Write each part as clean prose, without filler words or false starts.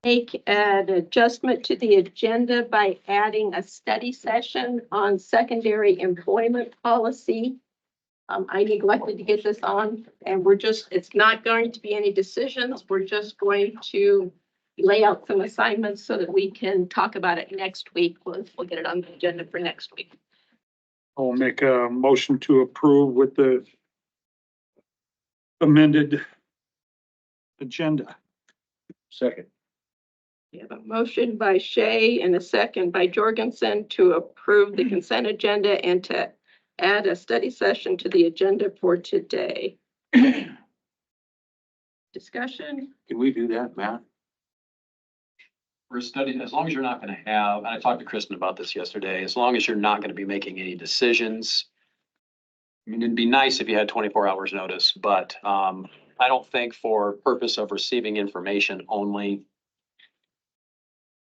Make an adjustment to the agenda by adding a study session on secondary employment policy. I neglected to get this on, and it's not going to be any decisions. We're just going to lay out some assignments so that we can talk about it next week. We'll get it on the agenda for next week. I'll make a motion to approve with the amended agenda. Second. We have a motion by Shea and a second by Jorgensen to approve the consent agenda and to add a study session to the agenda for today. Discussion? Can we do that, Matt? We're studying, as long as you're not going to have, and I talked to Kristen about this yesterday, as long as you're not going to be making any decisions. I mean, it'd be nice if you had 24 hours notice, but I don't think for purpose of receiving information only.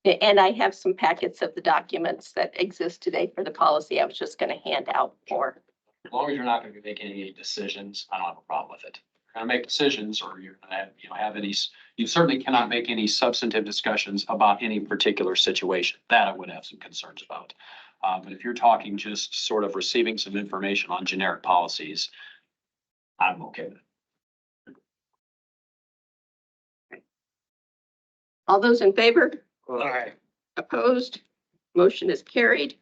And I have some packets of the documents that exist today for the policy. I was just going to hand out more. As long as you're not going to be making any decisions, I don't have a problem with it. You're going to make decisions, or you're going to have any, you certainly cannot make any substantive discussions about any particular situation. That I would have some concerns about. But if you're talking just sort of receiving some information on generic policies, I'm okay with it. All those in favor? Aye. Opposed? Motion is carried.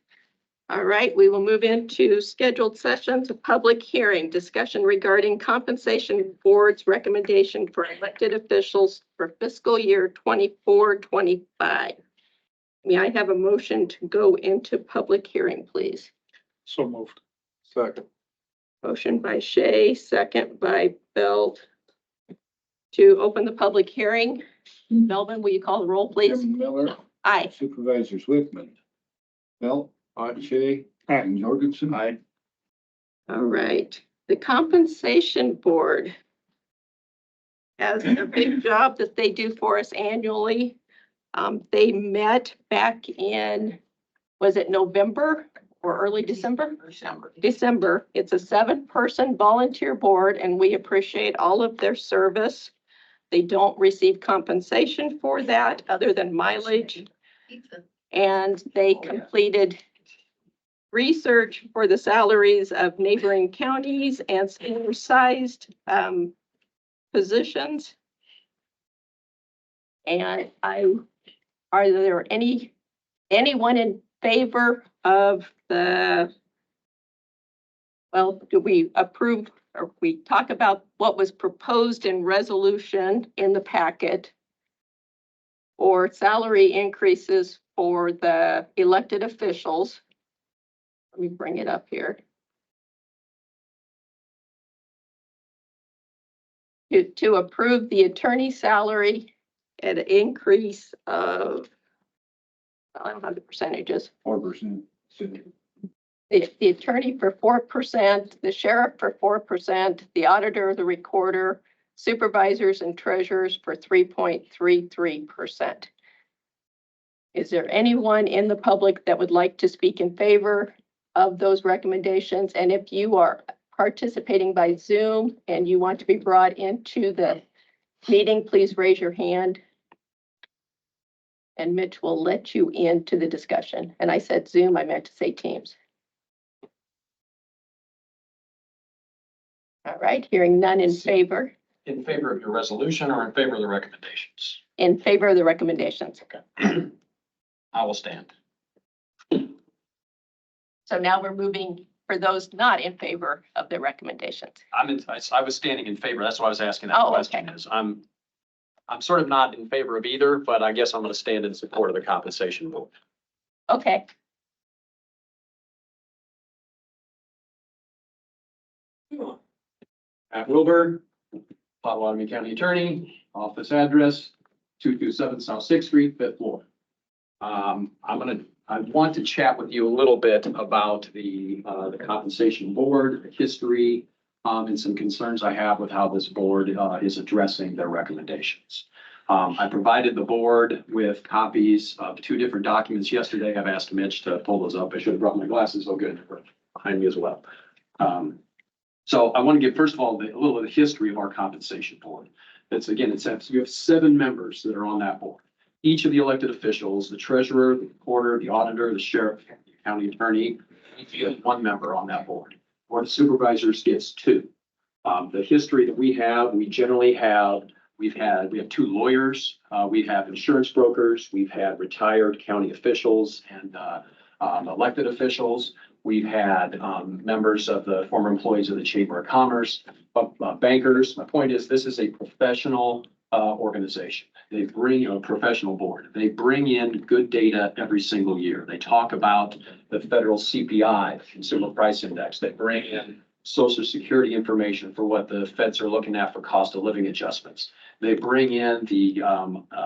All right, we will move into scheduled sessions, a public hearing, discussion regarding compensation board's recommendation for elected officials for fiscal year 24-25. May I have a motion to go into public hearing, please? So moved. Second. Motion by Shea, second by Belt to open the public hearing. Melvin, will you call the roll, please? Chairman Miller, Aye. Supervisors Wickman, Belt, Shea, and Jorgensen. Aye. All right. The compensation board has a big job that they do for us annually. They met back in, was it November or early December? December. It's a 7-person volunteer board, and we appreciate all of their service. They don't receive compensation for that other than mileage. And they completed research for the salaries of neighboring counties and similar sized positions. And are there anyone in favor of do we approve or we talk about what was proposed in resolution in the packet or salary increases for the elected officials? Let me bring it up here. To approve the attorney salary at an increase of, I don't have the percentages. 4%. The attorney for 4%, the sheriff for 4%, the auditor, the recorder, supervisors and treasurers for 3.33%. Is there anyone in the public that would like to speak in favor of those recommendations? And if you are participating by Zoom and you want to be brought into the meeting, please raise your hand. And Mitch will let you into the discussion. And I said Zoom, I meant to say Teams. All right, hearing none in favor. In favor of your resolution or in favor of the recommendations? In favor of the recommendations. Okay. I will stand. So now we're moving for those not in favor of the recommendations. I was standing in favor. That's why I was asking that Oh, question. okay. Is I'm sort of not in favor of either, but I guess I'm going to stand in support of the compensation board. Okay. Matt Wilbur, Potawatomi County Attorney, office address 227 South 6th Street, 5th floor. I want to chat with you a little bit about the compensation board, the history, and some concerns I have with how this board is addressing their recommendations. I provided the board with copies of 2 different documents yesterday. I've asked Mitch to pull those up. I should have brought my glasses. Oh, good. They're behind me as well. So I want to give, first of all, a little of the history of our compensation board. You have 7 members that are on that board. each of the elected officials, the treasurer, the recorder, the auditor, the sheriff, the county attorney, each has one member on that board. Board of Supervisors gets two. The history that we have, we generally have, we have two lawyers, we have insurance brokers, we've had retired county officials and elected officials. We've had members of the former employees of the Chamber of Commerce, bankers. My point is, this is a professional organization. They bring a professional board. They bring in good data every single year. They talk about the federal CPI, Consumer Price Index. They bring in Social Security information for what the feds are looking at for cost of living adjustments. They bring in the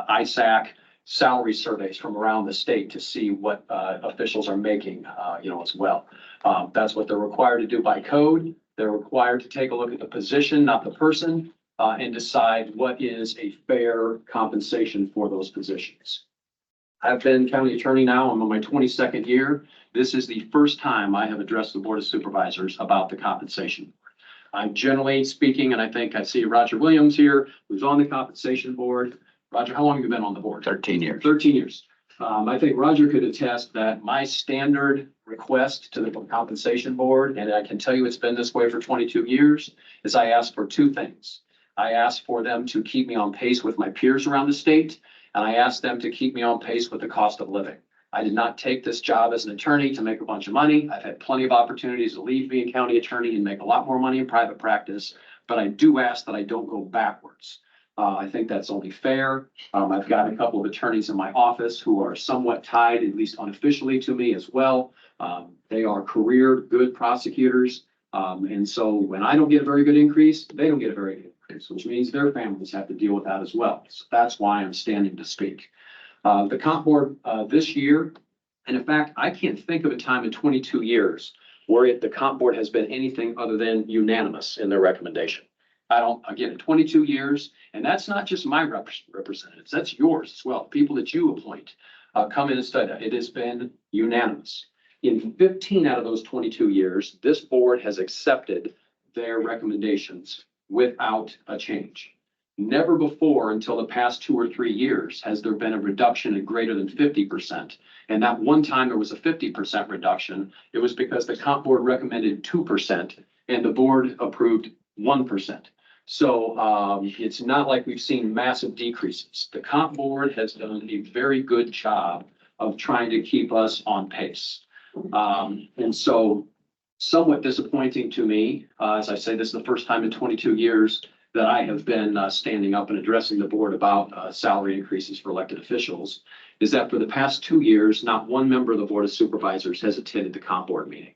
ISAC salary surveys from around the state to see what officials are making, as well. That's what they're required to do by code. They're required to take a look at the position, not the person, and decide what is a fair compensation for those positions. I've been county attorney now. I'm on my 22nd year. This is the first time I have addressed the Board of Supervisors about the compensation. I'm generally speaking, and I think I see Roger Williams here, who's on the compensation board. Roger, how long have you been on the board? 13 years. 13 years. I think Roger could attest that my standard request to the compensation board, and I can tell you it's been this way for 22 years, is I ask for two things. I ask for them to keep me on pace with my peers around the state, and I ask them to keep me on pace with the cost of living. I did not take this job as an attorney to make a bunch of money. I've had plenty of opportunities to leave being county attorney and make a lot more money in private practice, but I do ask that I don't go backwards. I think that's only fair. I've got a couple of attorneys in my office who are somewhat tied, at least unofficially, to me as well. They are career good prosecutors. And so when I don't get a very good increase, they don't get a very good increase, which means their families have to deal with that as well. So that's why I'm standing to speak. The comp board this year, and in fact, I can't think of a time in 22 years where the comp board has been anything other than unanimous in their recommendation. Again, 22 years, and that's not just my representatives, that's yours as well. People that you appoint come in and study. It has been unanimous. In 15 out of those 22 years, this board has accepted their recommendations without a change. Never before until the past 2 or 3 years has there been a reduction in greater than 50%. And that one time there was a 50% reduction, it was because the comp board recommended 2% and the board approved 1%. So it's not like we've seen massive decreases. The comp board has done a very good job of trying to keep us on pace. And so somewhat disappointing to me, as I say, this is the first time in 22 years that I have been standing up and addressing the board about salary increases for elected officials, is that for the past 2 years, not one member of the Board of Supervisors has attended the comp board meeting.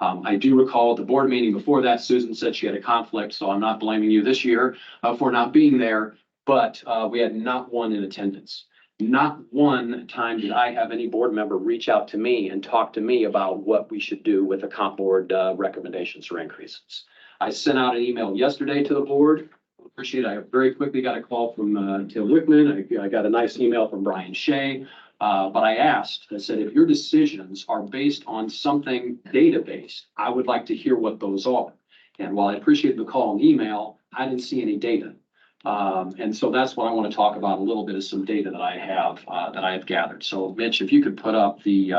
I do recall the board meeting before that, Susan said she had a conflict, so I'm not blaming you this year for not being there, but we had not one in attendance. Not one time did I have any board member reach out to me and talk to me about what we should do with the comp board recommendations for increases. I sent out an email yesterday to the board. Appreciate it. I very quickly got a call from Tim Wickman. I got a nice email from Brian Shea. But I asked, I said, if your decisions are based on something data-based, I would like to hear what those are. And while I appreciate the call and email, I didn't see any data. And so that's what I want to talk about a little bit of some data that I have gathered. So Mitch, if you could put up the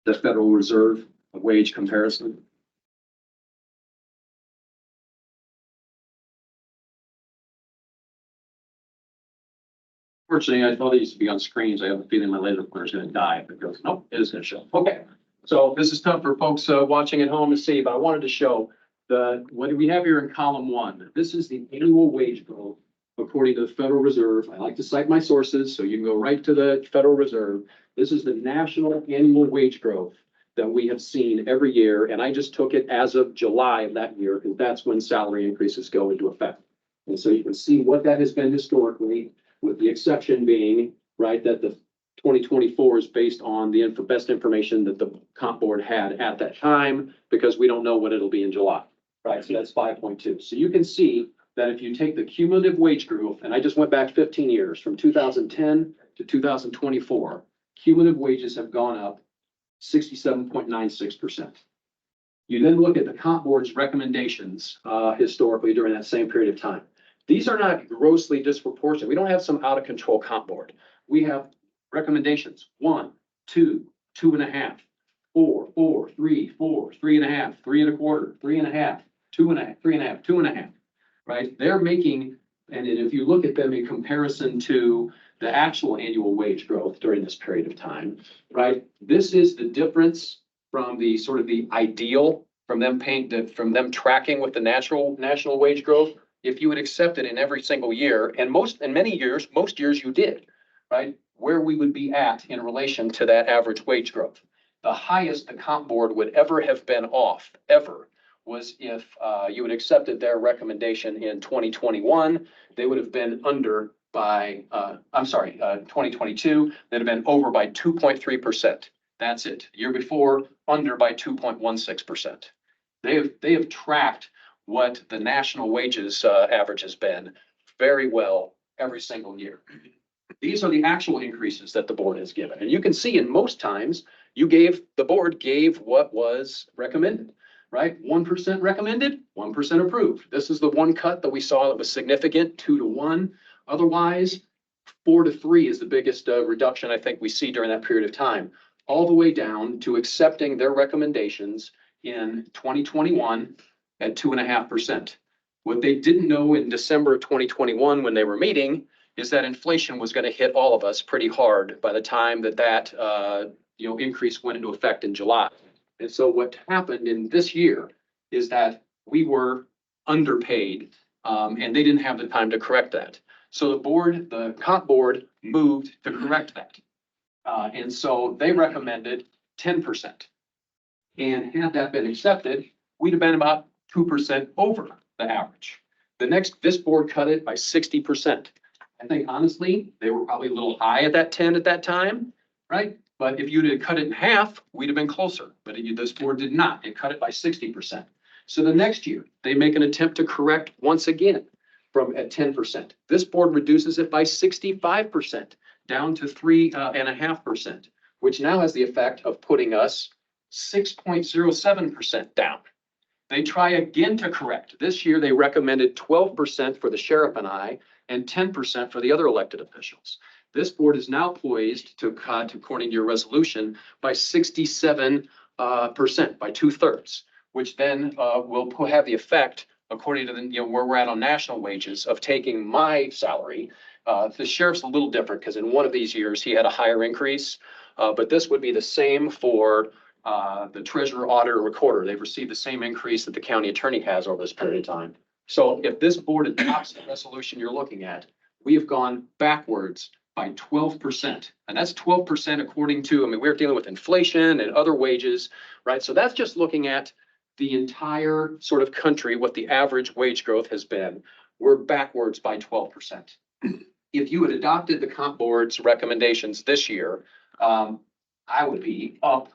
Federal Reserve wage comparison. Fortunately, I thought it used to be on screens. I have a feeling my laser pointer is going to die if it goes. Nope, it is going to show. Okay, so this is tough for folks watching at home to see, but I wanted to show what we have here in column 1. This is the annual wage growth according to the Federal Reserve. I like to cite my sources, so you can go right to the Federal Reserve. This is the national annual wage growth that we have seen every year, and I just took it as of July of that year because that's when salary increases go into effect. And so you can see what that has been historically, with the exception being, right, that the 2024 is based on the best information that the comp board had at that time, because we don't know what it'll be in July, right? So that's 5.2. So you can see that if you take the cumulative wage growth, and I just went back 15 years from 2010 to 2024, cumulative wages have gone up 67.96%. You then look at the comp board's recommendations historically during that same period of time. These are not grossly disproportionate. We don't have some out of control comp board. We have recommendations, 1, 2, 2.5, 4, 4, 3, 4, 3.5, 3.25, 3.5, 2.5, 3.5, 2.5, right? They're making, and if you look at them in comparison to the actual annual wage growth during this period of time, right? This is the difference from the sort of the ideal from them from them tracking with the national wage growth. If you would accept it in every single year, and most years you did, right? Where we would be at in relation to that average wage growth. The highest the comp board would ever have been off, ever, was if you had accepted their recommendation in 2021, they would have been under by, 2022, they'd have been over by 2.3%. That's it. Year before, under by 2.16%. They have tracked what the national wages average has been very well every single year. These are the actual increases that the board has given. And you can see in most times, the board gave what was recommended, right? 1% recommended, 1% approved. This is the one cut that we saw that was significant, 2 to 1. Otherwise, 4 to 3 is the biggest reduction I think we see during that period of time, all the way down to accepting their recommendations in 2021 at 2.5%. What they didn't know in December of 2021 when they were meeting is that inflation was going to hit all of us pretty hard by the time that increase went into effect in July. And so what happened in this year is that we were underpaid, and they didn't have the time to correct that. So the comp board moved to correct that. And so they recommended 10%. And had that been accepted, we'd have been about 2% over the average. This board cut it by 60%. I think honestly, they were probably a little high at that 10 at that time, right? But if you'd have cut it in half, we'd have been closer. But this board did not. It cut it by 60%. So the next year, they make an attempt to correct once again at 10%. This board reduces it by 65%, down to 3.5%, which now has the effect of putting us 6.07% down. They try again to correct. This year, they recommended 12% for the sheriff and I, and 10% for the other elected officials. This board is now poised to cut, according to your resolution, by 67%, by 2/3, which then will have the effect, according to where we're at on national wages, of taking my salary. The sheriff's a little different because in one of these years he had a higher increase, but this would be the same for the treasurer, auditor, recorder. They've received the same increase that the county attorney has over this period of time. So if this board adopts the resolution you're looking at, we have gone backwards by 12%. And that's 12% according to, we're dealing with inflation and other wages, right? So that's just looking at the entire sort of country, what the average wage growth has been. We're backwards by 12%. If you had adopted the comp board's recommendations this year, I would be up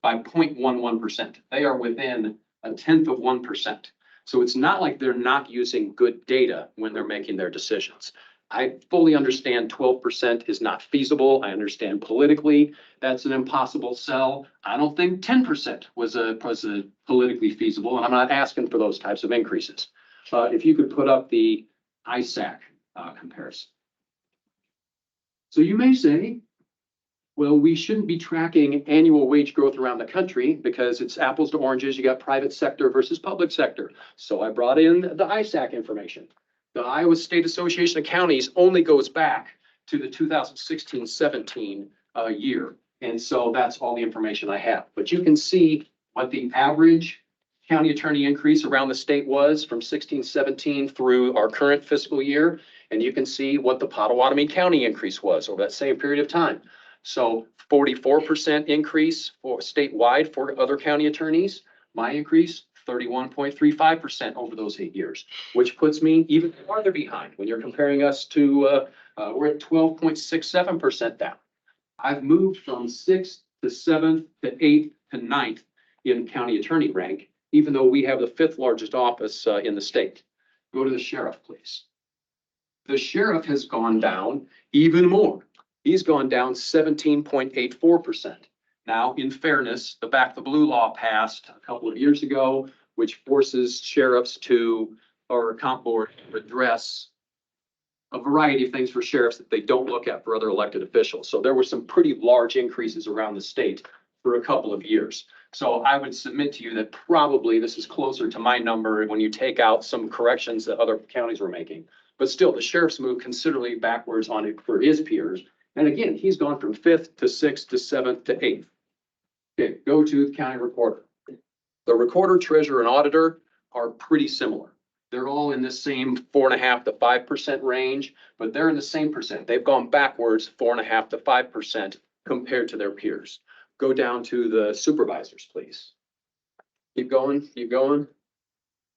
by 0.11%. They are within 0.1%. So it's not like they're not using good data when they're making their decisions. I fully understand 12% is not feasible. I understand politically that's an impossible sell. I don't think 10% was a politically feasible, and I'm not asking for those types of increases. If you could put up the ISAC comparison. So you may say, well, we shouldn't be tracking annual wage growth around the country because it's apples to oranges. You got private sector versus public sector. So I brought in the ISAC information. The Iowa State Association of Counties only goes back to the 2016-17 year. And so that's all the information I have. But you can see what the average county attorney increase around the state was from 16-17 through our current fiscal year. And you can see what the Potawatomi County increase was over that same period of time. So 44% increase for statewide for other county attorneys. My increase, 31.35% over those 8 years, which puts me even farther behind when you're comparing us to, we're at 12.67% down. I've moved from 6th to 7th to 8th to 9th in county attorney rank, even though we have the 5th largest office in the state. Go to the sheriff, please. The sheriff has gone down even more. He's gone down 17.84%. Now, in fairness, the Back the Blue law passed a couple of years ago, which forces sheriffs to or comp board address a variety of things for sheriffs that they don't look at for other elected officials. So there were some pretty large increases around the state for a couple of years. So I would submit to you that probably this is closer to my number when you take out some corrections that other counties were making. But still, the sheriff's moved considerably backwards on it for his peers. And again, he's gone from 5th to 6th to 7th to 8th. Okay, go to the county recorder. The recorder, treasurer, and auditor are pretty similar. They're all in the same 4.5% to 5% range, but they're in the same percent. They've gone backwards 4.5% to 5% compared to their peers. Go down to the supervisors, please. Keep going, keep going.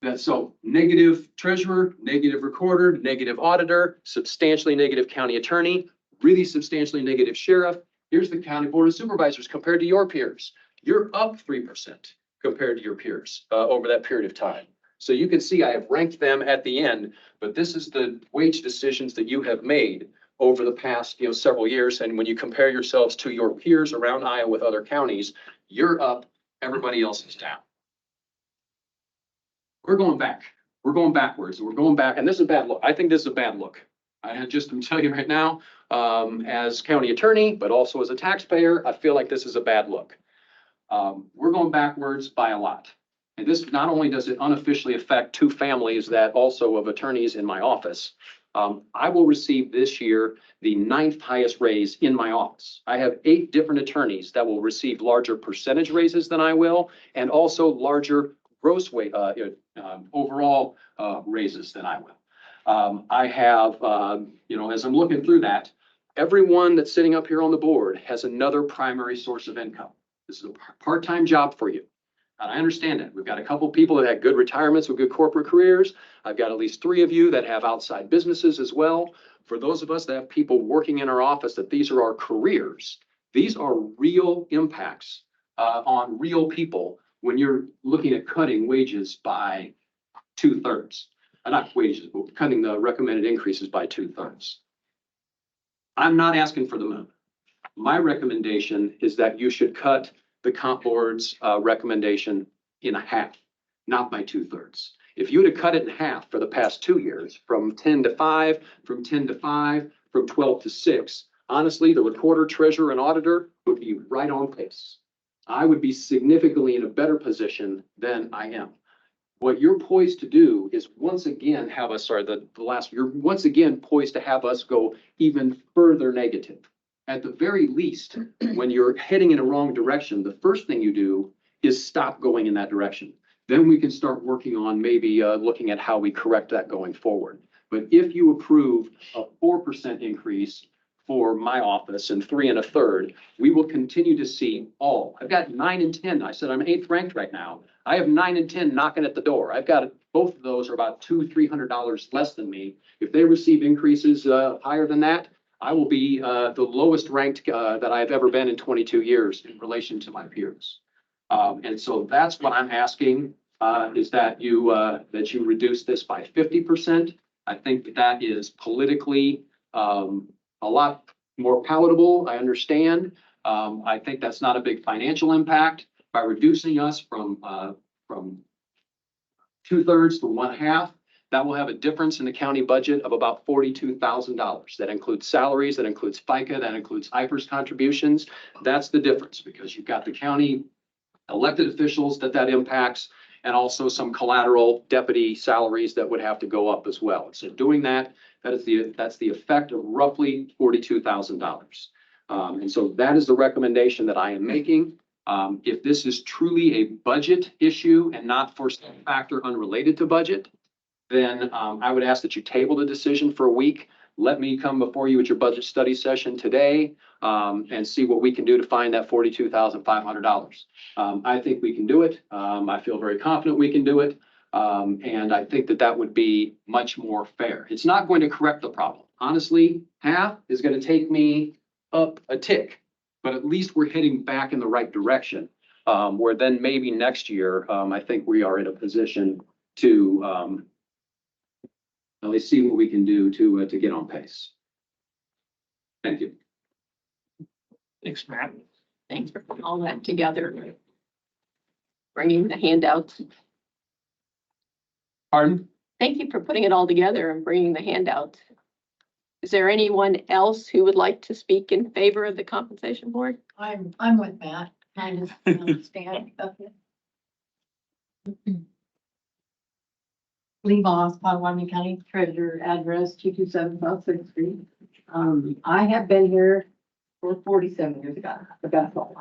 That's so negative treasurer, negative recorder, negative auditor, substantially negative county attorney, really substantially negative sheriff. Here's the county board of supervisors compared to your peers. You're up 3% compared to your peers over that period of time. So you can see I have ranked them at the end, but this is the wage decisions that you have made over the past, several years. And when you compare yourselves to your peers around Iowa with other counties, you're up, everybody else is down. We're going back. We're going backwards. We're going back. And this is a bad look. I think this is a bad look. I just am telling you right now, as county attorney, but also as a taxpayer, I feel like this is a bad look. We're going backwards by a lot. And this not only does it unofficially affect 2 families that also of attorneys in my office, I will receive this year the 9th highest raise in my office. I have 8 different attorneys that will receive larger percentage raises than I will, and also larger gross overall raises than I will. I have, as I'm looking through that, everyone that's sitting up here on the board has another primary source of income. This is a part-time job for you. And I understand that. We've got a couple of people that had good retirements with good corporate careers. I've got at least 3 of you that have outside businesses as well. For those of us that have people working in our office, that these are our careers. These are real impacts on real people when you're looking at cutting wages by 2/3. Not wages, but cutting the recommended increases by 2/3. I'm not asking for the moon. My recommendation is that you should cut the comp board's recommendation in half, not by 2/3. If you would have cut it in half for the past 2 years, from 10 to 5, from 10 to 5, from 12 to 6, honestly, the recorder, treasurer, and auditor would be right on pace. I would be significantly in a better position than I am. What you're poised to do is once again have us, you're once again poised to have us go even further negative. At the very least, when you're heading in a wrong direction, the first thing you do is stop going in that direction. Then we can start working on maybe looking at how we correct that going forward. But if you approve a 4% increase for my office and 3 1/3, we will continue to see all. I've got 9 and 10. I said I'm 8th ranked right now. I have 9 and 10 knocking at the door. I've got both of those are about $200-300 less than me. If they receive increases higher than that, I will be the lowest ranked that I've ever been in 22 years in relation to my peers. And so that's what I'm asking is that you reduce this by 50%. I think that is politically a lot more palatable. I understand. I think that's not a big financial impact by reducing us from 2/3 to 1/2. That will have a difference in the county budget of about $42,000. That includes salaries, that includes FICA, that includes IFRS contributions. That's the difference because you've got the county elected officials that impacts, and also some collateral deputy salaries that would have to go up as well. So doing that, that's the effect of roughly $42,000. And so that is the recommendation that I am making. If this is truly a budget issue and not for some factor unrelated to budget, then I would ask that you table the decision for a week. Let me come before you at your budget study session today and see what we can do to find that $42,500. I think we can do it. I feel very confident we can do it. And I think that would be much more fair. It's not going to correct the problem. Honestly, half is going to take me up a tick, but at least we're heading back in the right direction. Where then maybe next year, I think we are in a position to at least see what we can do to get on pace. Thank you. Thanks, Matt. Thanks for putting all that together. Bringing the handouts. Pardon? Thank you for putting it all together and bringing the handout. Is there anyone else who would like to speak in favor of the compensation board? I'm with Matt. I just understand. Lee Moss, Potawatomi County Treasurer, address 227 South Sixth Street. I have been here for 47 years ago, but that's all.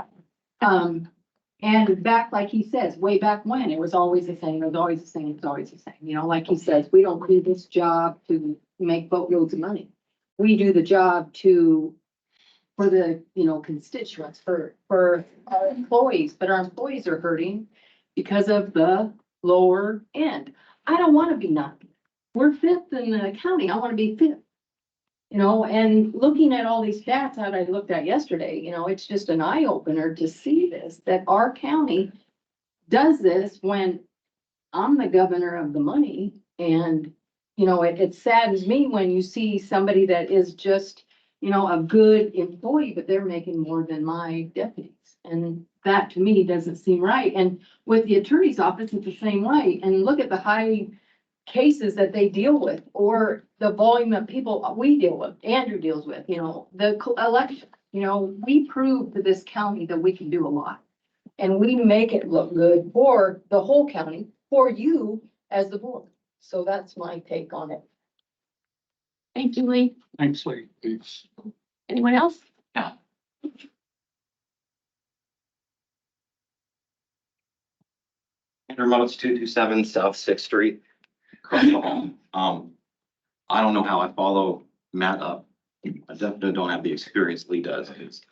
And back, like he says, way back when, it was always the same, it was always the same, it was always the same. You know, like he says, we don't do this job to make boatloads of money. We do the job for the, constituents, for our employees, but our employees are hurting because of the lower end. I don't want to be ninth. We're fifth in the county. I want to be fifth. And looking at all these stats that I looked at yesterday, it's just an eye opener to see this, that our county does this when I'm the governor of the money. And, it saddens me when you see somebody that is just, a good employee, but they're making more than my deputies. And that to me doesn't seem right. And with the attorney's office, it's the same way. And look at the high cases that they deal with, or the volume of people we deal with, Andrew deals with, the election. We prove to this county that we can do a lot. And we make it look good for the whole county, for you as the board. So that's my take on it. Thank you, Lee. Thanks, Lee. Anyone else? Andrew Moats, 227 South Sixth Street. Across the hall. I don't know how I follow Matt up. I definitely don't have the experience Lee does, because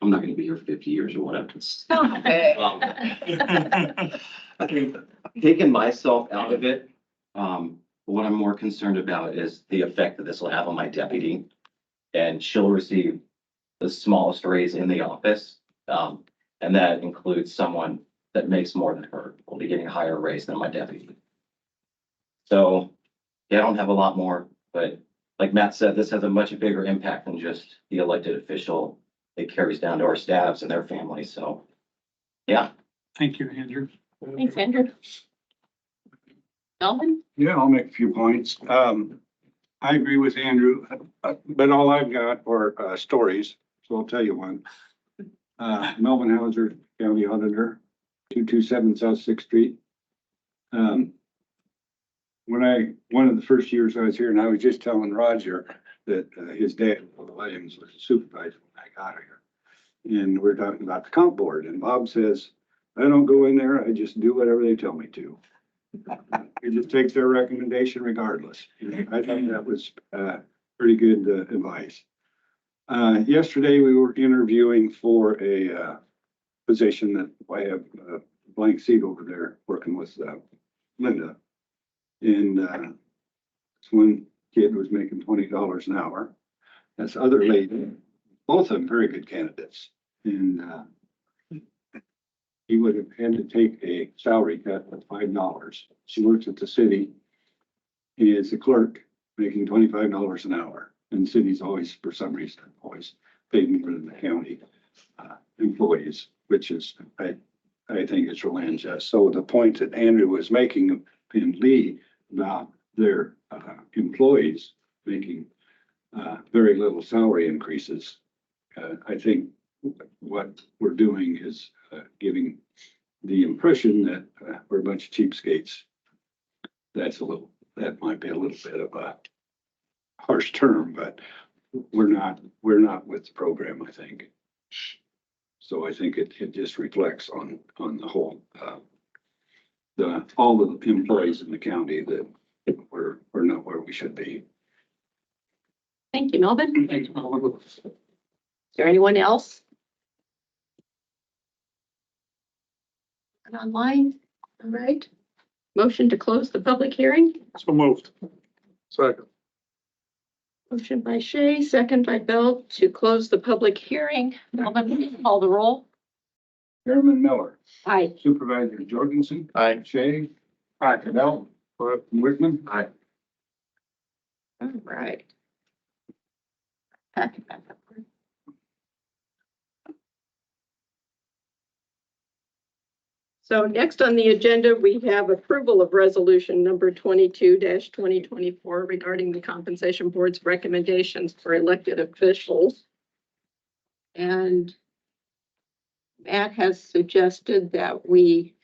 I'm not gonna be here 50 years or whatever. I think taking myself out of it, what I'm more concerned about is the effect that this will have on my deputy. And she'll receive the smallest raise in the office. And that includes someone that makes more than her, will be getting a higher raise than my deputy. So, yeah, I don't have a lot more, but like Matt said, this has a much bigger impact than just the elected official. It carries down to our staffs and their families, so, yeah. Thank you, Andrew. Thanks, Andrew. Melvin? Yeah, I'll make a few points. I agree with Andrew, but all I've got are stories, so I'll tell you one. Melvin Hauser, County Auditor, 227 South Sixth Street. One of the first years I was here, and I was just telling Roger that his dad, Williams, was a supervisor when I got here. And we're talking about the comp board, and Bob says, I don't go in there, I just do whatever they tell me to. He just takes their recommendation regardless. I think that was pretty good advice. Yesterday, we were interviewing for a position that I have a blank seat over there working with Linda. And this one kid was making $20 an hour. This other lady, both of them very good candidates. And he would have had to take a salary cut of $5. She works at the city. He is a clerk making $25 an hour. And cities always, for some reason, always pay more than the county employees, which is, I think it's really unjust. So the point that Andrew was making and Lee about their employees making very little salary increases, I think what we're doing is giving the impression that we're a bunch of cheapskates. That might be a little bit of a harsh term, but we're not with the program, I think. So I think it just reflects on the whole, all the employees in the county that we're not where we should be. Thank you, Melvin. Thanks, Melvin. Is there anyone else? Online? All right. Motion to close the public hearing. So moved. Second. Motion by Shay, second by Bill to close the public hearing. Melvin, please call the roll. Chairman Miller, Aye. Supervisor Jorgensen. Aye. Shay, Aye. Cadell, Whitman. Aye. All right. Back up. So next on the agenda, we have approval of resolution number 22-2024 regarding the compensation board's recommendations for elected officials. And Matt has suggested that we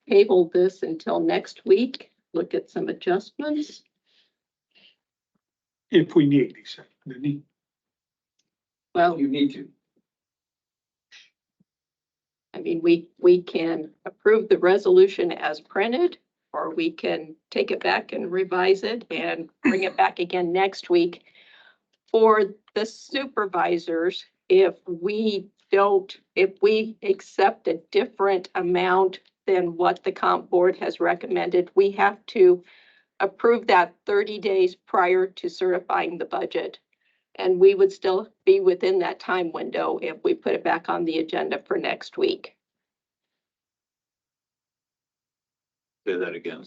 table this until next week, look at some adjustments. If we need, he said, didn't he? Well, You need to. I mean, we can approve the resolution as printed, or we can take it back and revise it and bring it back again next week. For the supervisors, if we accept a different amount than what the comp board has recommended, we have to approve that 30 days prior to certifying the budget. And we would still be within that time window if we put it back on the agenda for next week. Say that again.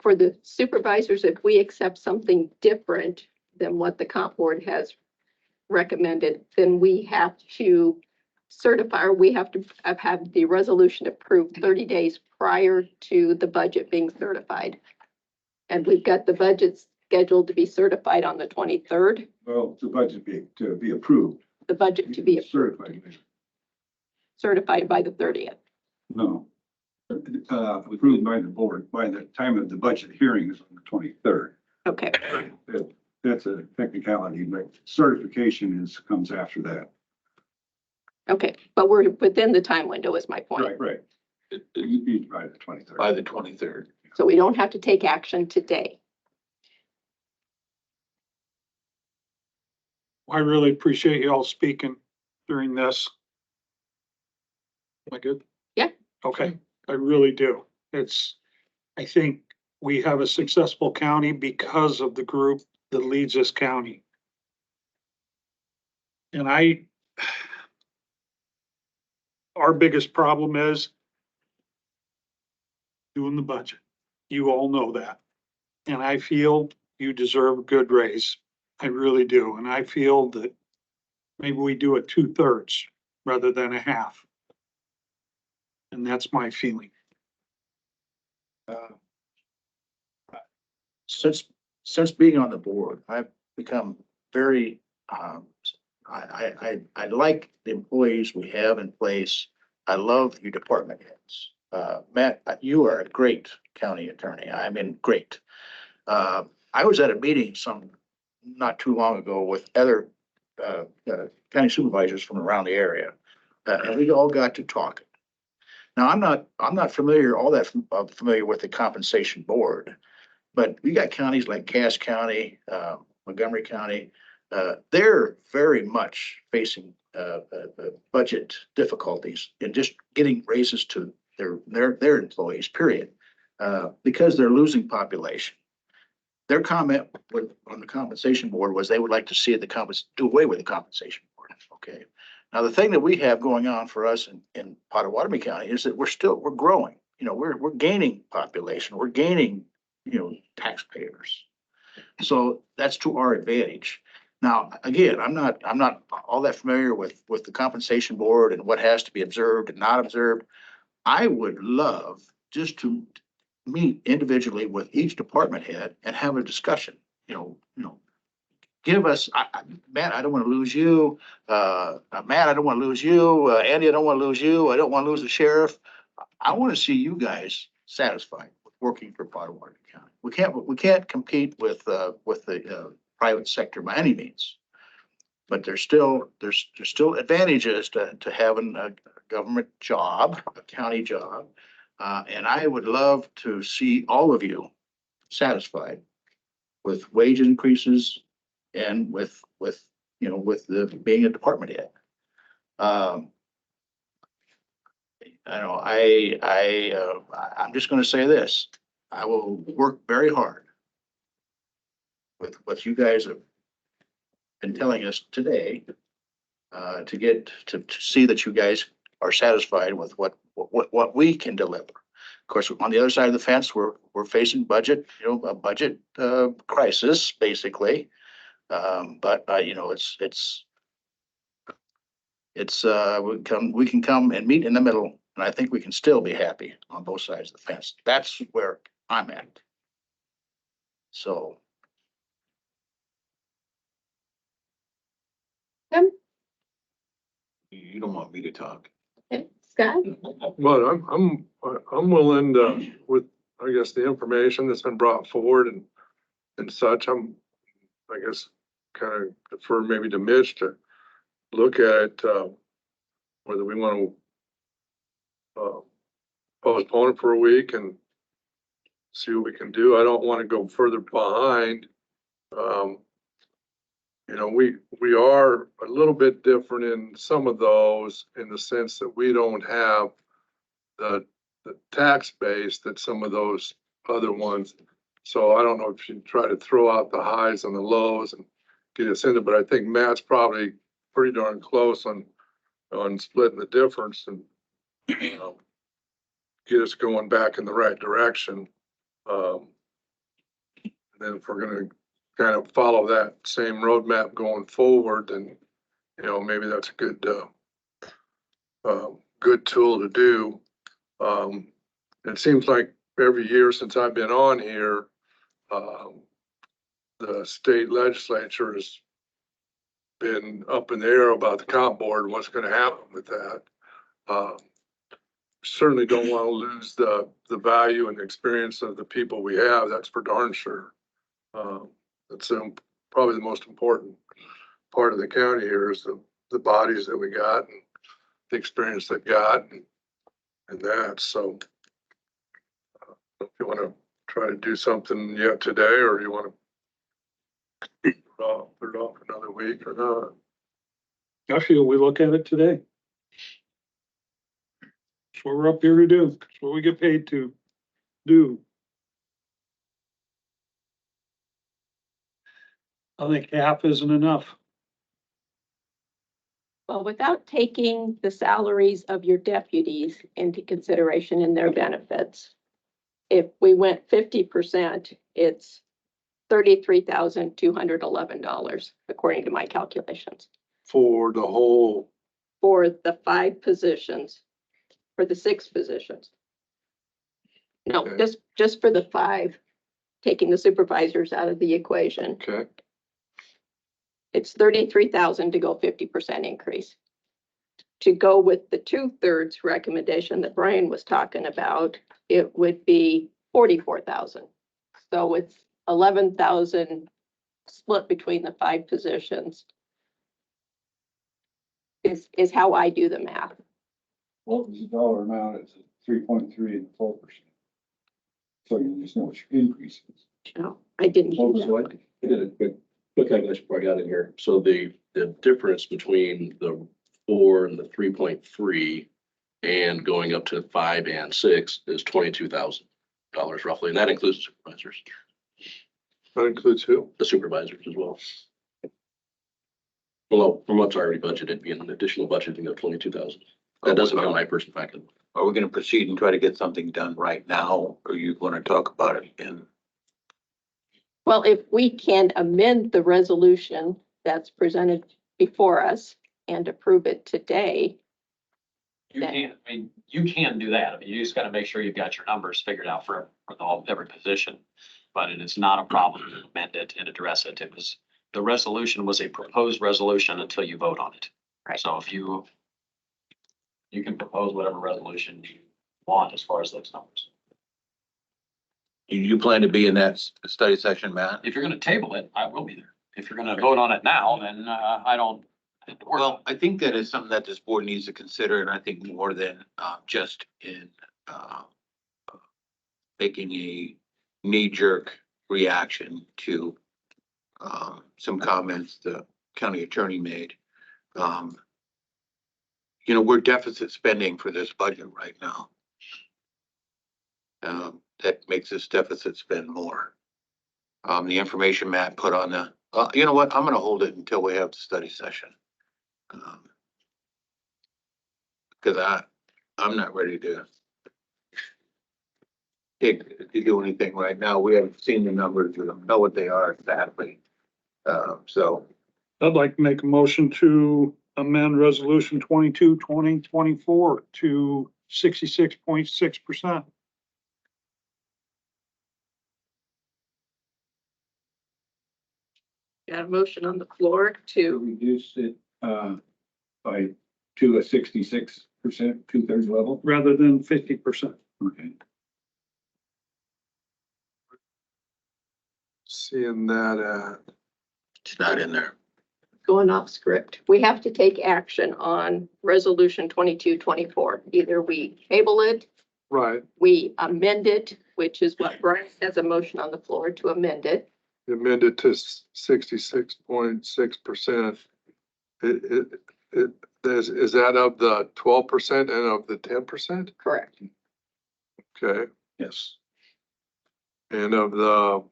For the supervisors, if we accept something different than what the comp board has recommended, then we have to certify, or we have to have the resolution approved 30 days prior to the budget being certified. And we've got the budget scheduled to be certified on the 23rd, Well, the budget to be approved. the budget to be Certified. certified by the 30th. No. Approved by the board by the time of the budget hearings on the 23rd. Okay, That's a technicality, but certification comes after that. okay, but we're within the time window is my point. Right. You'd be by the 23rd. By the 23rd. So we don't have to take action today. I really appreciate you all speaking during this. Am I good? Yeah. Okay, I really do. I think we have a successful county because of the group that leads this county. And our biggest problem is doing the budget. You all know that. And I feel you deserve a good raise. I really do. And I feel that maybe we do it 2/3 rather than a half. And that's my feeling. Since being on the board, I've become very, I like the employees we have in place. I love your department heads. Matt, you are a great county attorney. I mean, great. I was at a meeting not too long ago with other county supervisors from around the area. And we all got to talking. Now, I'm not all that familiar with the compensation board, but we got counties like Cass County, Montgomery County. They're very much facing budget difficulties and just getting raises to their employees, period, because they're losing population. Their comment on the compensation board was they would like to see do away with the compensation board. Okay. Now, the thing that we have going on for us in Pottawatomie County is that we're growing. You know, we're gaining population. We're gaining, taxpayers. So that's to our advantage. Now, again, I'm not all that familiar with the compensation board and what has to be observed and not observed. I would love just to meet individually with each department head and have a discussion, give us, Matt, I don't want to lose you. Matt, I don't want to lose you. Andy, I don't want to lose you. I don't want to lose the sheriff. I want to see you guys satisfied with working for Pottawatomie County. We can't compete with the private sector by any means. But there's still advantages to having a government job, a county job. And I would love to see all of you satisfied with wage increases and with the being a department head. I'm just going to say this. I will work very hard with what you guys have been telling us today to see that you guys are satisfied with what we can deliver. Of course, on the other side of the fence, we're facing a budget crisis, basically. But we can come and meet in the middle And I think we can still be happy on both sides of the fence. That's where I'm at. So, You don't want me to talk. Okay, Scott? Well, I'm willing to, with, I guess, the information that's been brought forward and such, I guess, kind of defer maybe to Mitch to look at, whether we want to, postpone it for a week and see what we can do. I don't want to go further behind. You know, we are a little bit different in some of those in the sense that we don't have the tax base that some of those other ones. So I don't know if you try to throw out the highs and the lows and get us into, but I think Matt's probably pretty darn close on splitting the difference and, you know, get us going back in the right direction. And then if we're gonna kind of follow that same roadmap going forward, then, you know, maybe that's a good, good tool to do. It seems like every year since I've been on here, the state legislature has been up in the air about the comp board, what's gonna happen with that. Certainly don't want to lose the value and the experience of the people we have, that's for darn sure. That's probably the most important part of the county here is the bodies that we got and the experience they've got and that, so. If you want to try to do something yet today, or you want to put it off another week or not. I feel we look at it today. That's what we're up here to do. That's what we get paid to do. I think half isn't enough. Well, without taking the salaries of your deputies into consideration in their benefits, if we went 50%, it's $33,211, according to my calculations, For the whole, for the 5 positions, for the 6 positions. No, Okay. just for the 5, taking the supervisors out of the equation. okay, It's 33,000 to go 50% increase. To go with the 2/3 recommendation that Brian was talking about, it would be 44,000. So it's 11,000 split between the 5 positions. Is how I do the math. What was the dollar amount? It's 3.3 and 4%. So you just know what your increase is. No, I didn't. What do was that. what? I did a quick calculation before I got in here. So the difference between the 4 and the 3.3 and going up to 5 and 6 is $22,000 roughly. And that includes supervisors, that includes who? the supervisors as well. Well, from what's already budgeted, being an additional budgeting of 22,000. That doesn't count my person back in. Are we gonna proceed and try to get something done right now, or you wanna talk about it again? Well, if we can amend the resolution that's presented before us and approve it today, You can, I mean, you can do that. I mean, you just gotta make sure you've got your numbers figured out for every position. But it is not a problem to amend it and address it. The resolution was a proposed resolution until you vote on it. Right. So if you can propose whatever resolution you want as far as those numbers. You plan to be in that study session, Matt? If you're gonna table it, I will be there. If you're gonna vote on it now, then I don't. Well, I think that is something that this board needs to consider, and I think more than, just in, making a knee-jerk reaction to, some comments the county attorney made. You know, we're deficit spending for this budget right now. That makes this deficit spend more. The information Matt put on the, you know what, I'm gonna hold it until we have the study session. Cause I'm not ready to do anything right now. We haven't seen the numbers, we don't know what they are exactly. So I'd like to make a motion to amend resolution 22, 2024 to 66.6%. Got a motion on the floor To to, reduce it, by, to a 66%, 2/3 level. Rather than 50%. Okay. Seeing that, It's not in there. going off script. We have to take action on resolution 2224. Either we table it, right, we amend it, which is what Brian has a motion on the floor to amend it. amended to 66.6%. Is that of the 12% and of the 10%? Correct. Okay, Yes. and of the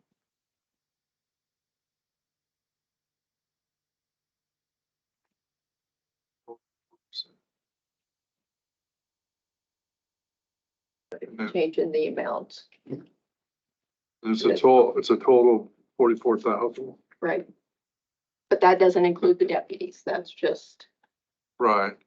Changing the amounts, it's a total of 44,000, right? But that doesn't include the deputies. That's just, right?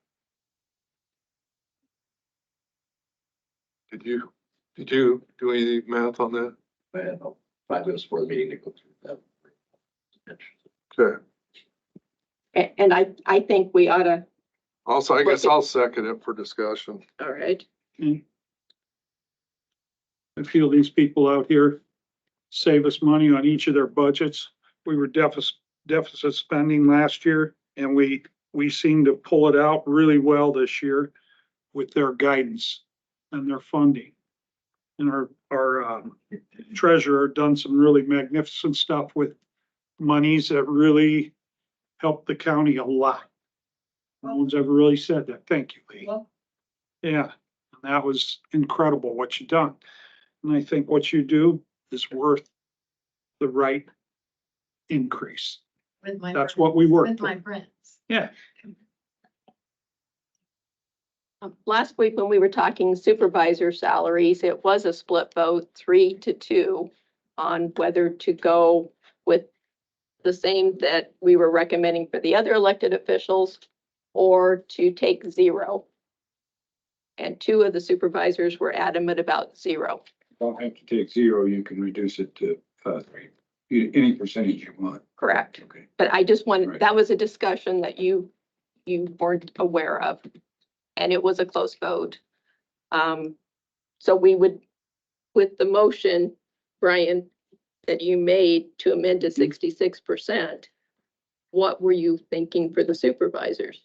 Did you do any math on that? I had about 5 minutes before the meeting to go through that. Okay, and I think we ought to, also, I guess I'll second it for discussion. all right. I feel these people out here save us money on each of their budgets. We were deficit spending last year, and we seem to pull it out really well this year with their guidance and their funding. And our treasurer done some really magnificent stuff with monies that really helped the county a lot. No one's ever really said that. Thank you, Lee. Yeah, and that was incredible what you done. And I think what you do is worth the right increase. With my That's what we work With for. my friends. Yeah, Last week when we were talking supervisor salaries, it was a split vote, 3-2, on whether to go with the same that we were recommending for the other elected officials or to take 0. And 2 of the supervisors were adamant about 0. Don't have to take 0, you can reduce it to 3. Any percentage you want. Correct. Okay. But I just wanted, Right. that was a discussion that you weren't aware of. And it was a close vote. So we would, with the motion, Brian, that you made to amend to 66%, what were you thinking for the supervisors?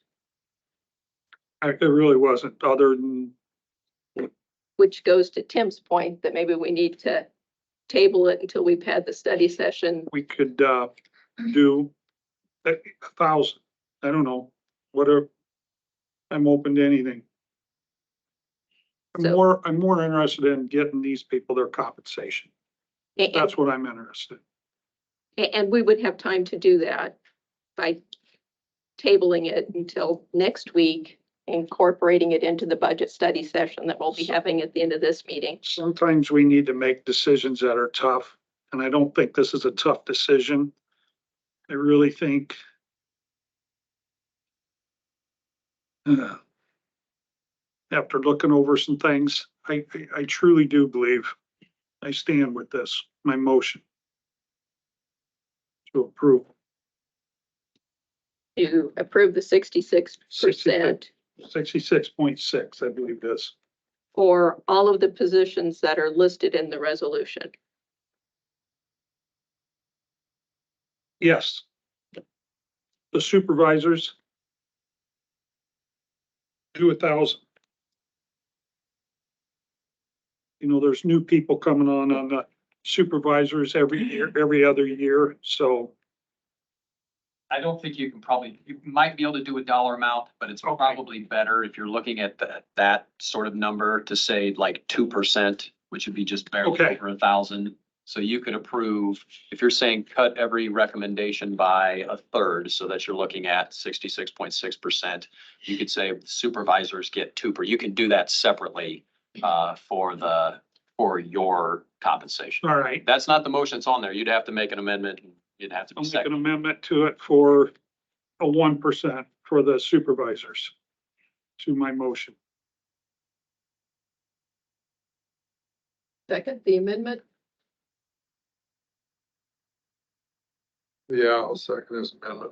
it really wasn't, other than, Which goes to Tim's point that maybe we need to table it until we've had the study session. we could do 1,000. I don't know, whatever. I'm open to anything. So- I'm more interested in getting these people their compensation. And, That's what I'm interested in. and we would have time to do that by tabling it until next week, incorporating it into the budget study session that we'll be having at the end of this meeting. Sometimes we need to make decisions that are tough, and I don't think this is a tough decision. I really think after looking over some things, I truly do believe I stand with this, my motion to approve. To approve the 66% 66.6, I believe this. for all of the positions that are listed in the resolution. Yes. The supervisors do 1,000. You know, there's new people coming on the supervisors every year, every other year, so. I don't think you might be able to do a dollar amount, but it's Okay. probably better if you're looking at that sort of number to say like 2%, which would be just barely Okay. over 1,000. So you could approve, if you're saying cut every recommendation by 1/3, so that you're looking at 66.6%, you could say supervisors get 2%. You can do that separately for your compensation. All right, That's not the motion that's on there. You'd have to make an amendment. You'd have to I'll be make an second. amendment to it for a 1% for the supervisors to my motion. second the amendment. Yeah, I'll second this amendment.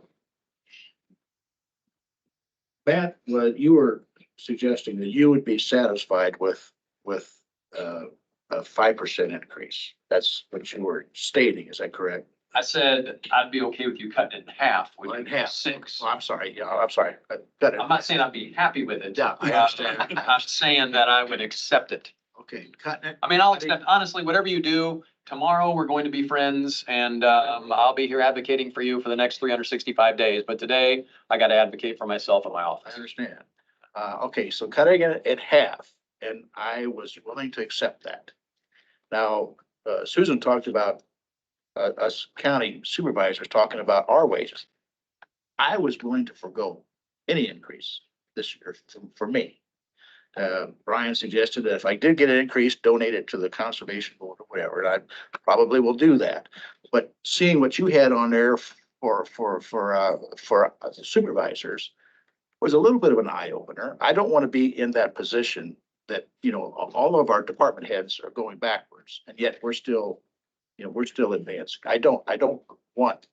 Matt, well, you were suggesting that you would be satisfied with, a 5% increase. That's what you were stating, is that correct? I said I'd be okay with you cutting it in half. Well, in with half. 6. Oh, I'm sorry, yeah, I'm sorry. Got it. I'm not saying I'd be happy with it. Yeah, I understand. I'm saying that I would accept it. Okay, cutting it. I mean, I'll accept, honestly, whatever you do, tomorrow we're going to be friends and, I'll be here advocating for you for the next 365 days. But today I got to advocate for myself in my I office. understand. Okay, so cutting it in half, and I was willing to accept that. Now, Susan talked about us county supervisors talking about our wages. I was willing to forego any increase this year for me. Brian suggested that if I did get an increase, donate it to the conservation board or whatever, and I probably will do that. But seeing what you had on there for the supervisors was a little bit of an eye opener. I don't want to be in that position that, you know, all of our department heads are going backwards, and yet we're still, you know, we're still advancing. I don't want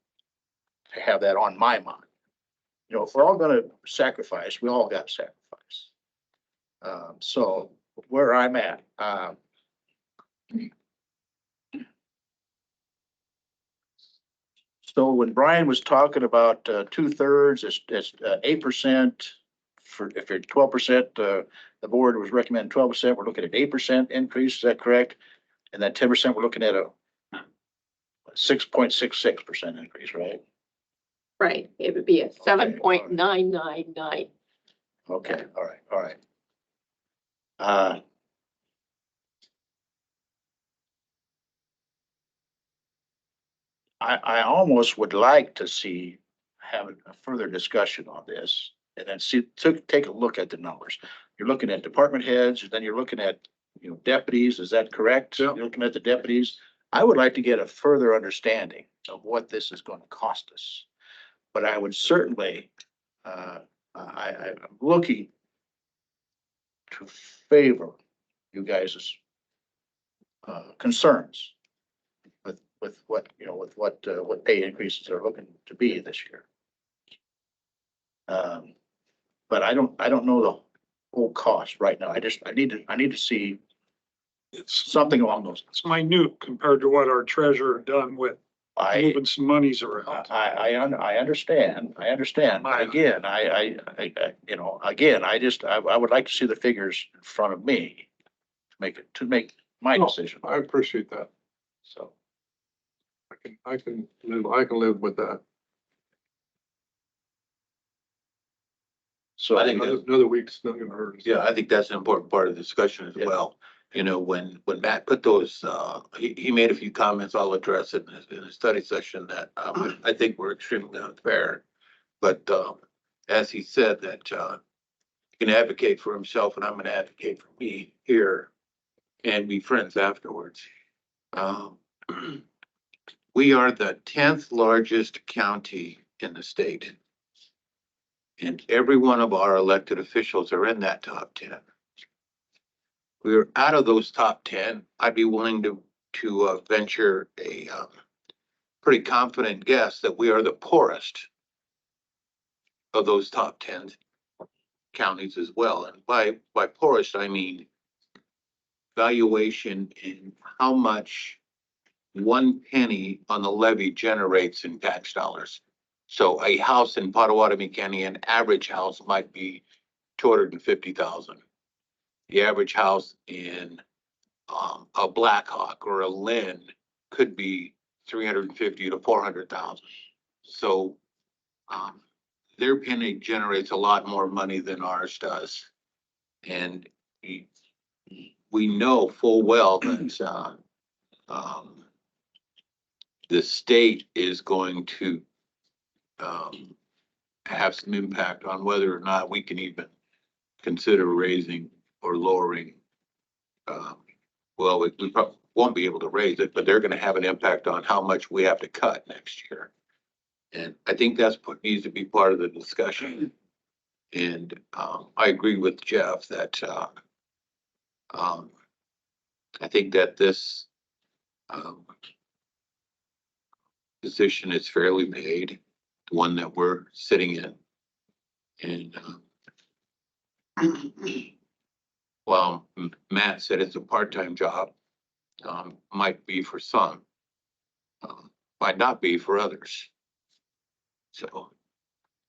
to have that on my mind. You know, if we're all gonna sacrifice, we all got to sacrifice. So where I'm at, so when Brian was talking about 2/3, it's 8%. For if you're 12%, the board was recommending 12%. We're looking at 8% increase. Is that correct? And that 10%, we're looking at a 6.66% increase, right? Right, it would be a 7.999. Okay, all right, all right. Uh, I almost would like to see, have a further discussion on this and then take a look at the numbers. You're looking at department heads, and then you're looking at, you know, deputies, is that correct? Yeah. You're looking at the deputies. I would like to get a further understanding of what this is going to cost us. But I would certainly, I'm looking to favor you guys' concerns with what, you know, with what pay increases are looking to be this year. But I don't know the whole cost right now. I need to see It's, something along those. it's minute compared to what our treasurer done with moving some monies around. I understand. But again, you know, again, I would like to see the figures in front of me to make my No, decision. I appreciate that. So, I can live with that. So I think Another week's not gonna hurt us. Yeah, I think that's an important part of the discussion as Yeah. well. You know, when Matt put those, he made a few comments, I'll address it in a study session that, I think were extremely unfair. But, as he said that, he can advocate for himself and I'm gonna advocate for me here and be friends afterwards. Um, We are the 10th largest county in the state. And every one of our elected officials are in that top 10. We're out of those top 10. I'd be willing to venture a pretty confident guess that we are the poorest of those top 10 counties as well. And by poorest, I mean valuation in how much 1 penny on the levy generates in tax dollars. So a house in Potawatomi County, an average house might be 250,000. The average house in a Blackhawk or a Lynn could be 350 to 400,000. So their penny generates a lot more money than ours does. And we know full well that the state is going to have some impact on whether or not we can even consider raising or lowering. Well, we probably won't be able to raise it, but they're gonna have an impact on how much we have to cut next year. And I think that's what needs to be part of the discussion. And I agree with Jeff that I think that this position is fairly paid, the one that we're sitting in. And well, Matt said it's a part-time job, might be for some, might not be for others. So,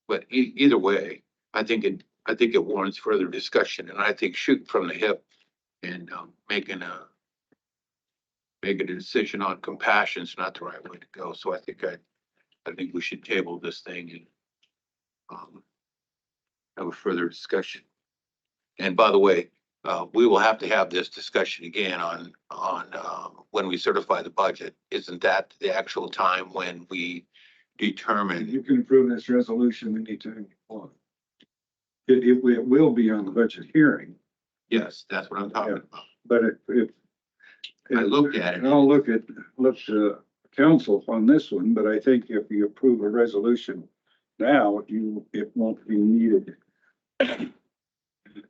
but either way, I think it warrants further discussion, and I think shooting from the hip and making a decision on compassion is not the right way to go. So I think we should table this thing and have a further discussion. And by the way, we will have to have this discussion again on when we certify the budget. Isn't that the actual time when we determine? You can approve this resolution anytime you want. It will be on the budget hearing, Yes, that's what I'm talking about. but if. I looked at it. And I'll look to council on this one, but I think if you approve a resolution now, it won't be needed. I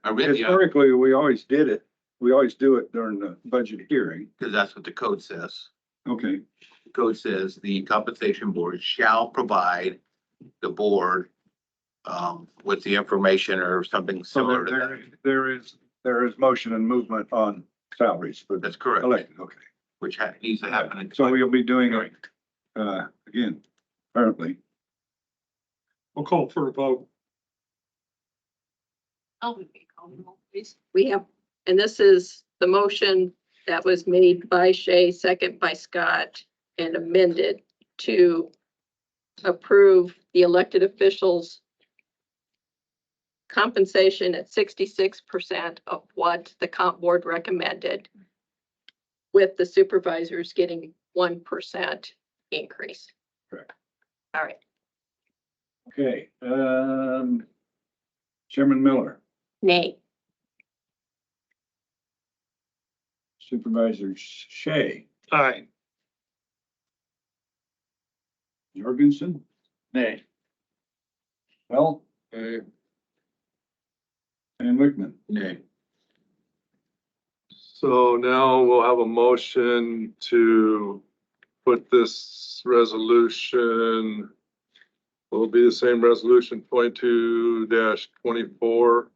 read the, Historically, we always did it. We always do it during the budget hearing. because that's what the code says. Okay, The code says the compensation board shall provide the board with the information or something so similar to that. there is motion and movement on salaries for the That's correct, elected, okay. which needs to happen. in- So we'll be doing it, again, apparently. We'll call for a vote. We have, and this is the motion that was made by Shay, second by Scott, and amended to approve the elected officials' compensation at 66% of what the comp board recommended, with the supervisors getting 1% increase. Correct. All right. Okay, Chairman Miller, Nay. Supervisor Shay, Aye. Jorgensen, Nay. Bell, Okay. and Wickman. Nay. So now we'll have a motion to put this resolution, will be the same resolution 22-24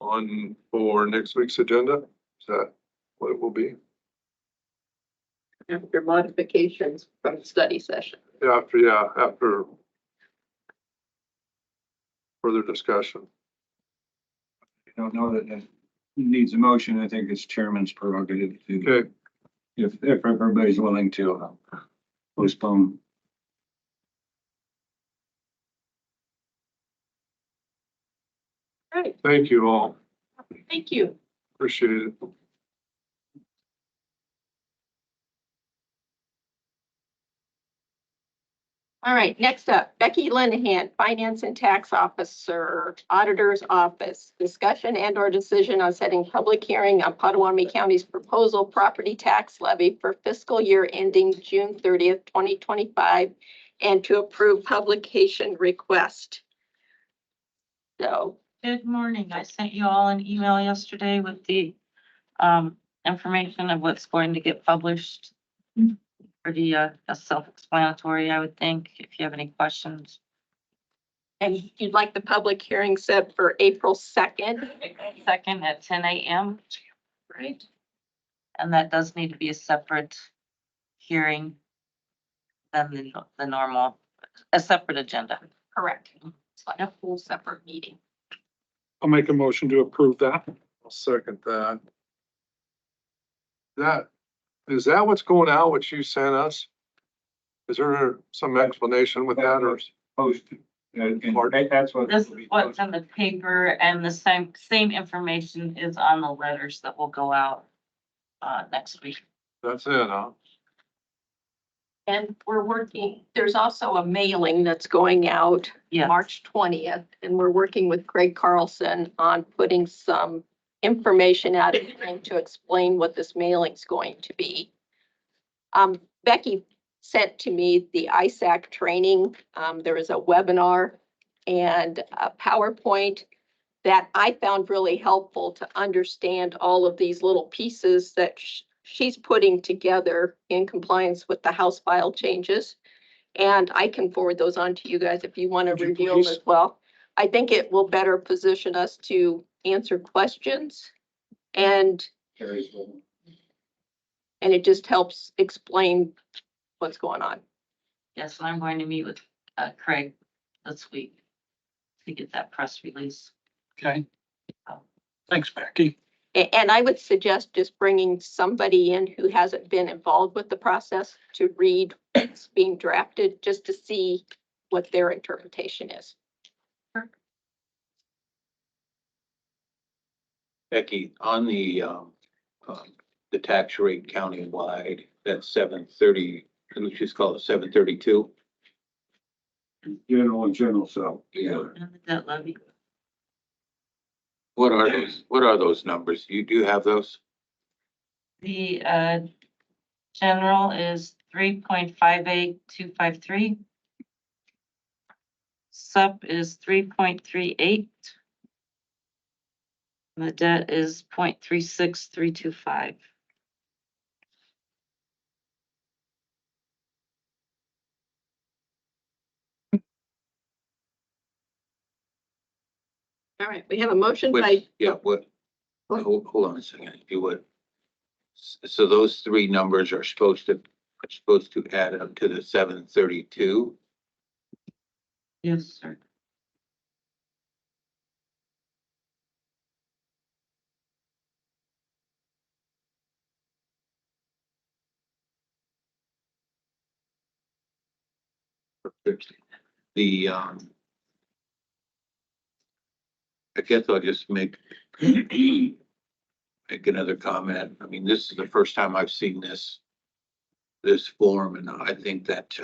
on for next week's agenda. Is that what it will be? After modifications from study session. After further discussion. I don't know that it needs a motion. I think it's chairman's prerogative to, Okay, if everybody's willing to postpone. All right, thank you all. thank you. Appreciate it. All right, next up, Becky Linehan, Finance and Tax Officer, Auditor's Office. Discussion and/or decision on setting public hearing on Potawatomi County's proposal property tax levy for fiscal year ending June 30th, 2025, and to approve publication request. So, Good morning. I sent you all an email yesterday with the information of what's going to get published. Pretty self-explanatory, I would think, if you have any questions. and you'd like the public hearing set for April 2nd, Second at 10 a.m. right? And that does need to be a separate hearing than the normal, a separate agenda. Correct. It's like a full separate meeting. I'll make a motion to approve that. I'll second that. Is that what's going out, what you sent us? Is there some explanation with that or? Posted. And that's what. This is what's in the paper, and the same information is on the letters that will go out next week. That's it, huh? And we're working, there's also a mailing that's going out Yes. March 20th, and we're working with Greg Carlson on putting some information out to explain what this mailing's going to be. Becky sent to me the ISAC training. There is a webinar and a PowerPoint that I found really helpful to understand all of these little pieces that she's putting together in compliance with the House file changes. And I can forward those on to you guys if you want to Would you review them please? as well. I think it will better position us to answer questions and it just helps explain what's going on. Yes, and I'm going to meet with Craig this week to get that press release. Okay. Thanks, Becky. And I would suggest just bringing somebody in who hasn't been involved with the process to read what's being drafted, just to see what their interpretation is. Becky, on the tax rate countywide, that's 730, let's just call it 732. General, so, yeah. And the debt levy. What are those numbers? You do have those? The general is 3.58253. Sup is 3.38. And the debt is 0.36325. All right, we have a motion by, Which, yeah, hold on a second, if you would. So those three numbers are supposed to add up to the 732. Yes, sir. The, I guess I'll just make another comment. I mean, this is the first time I've seen this form, and I think that,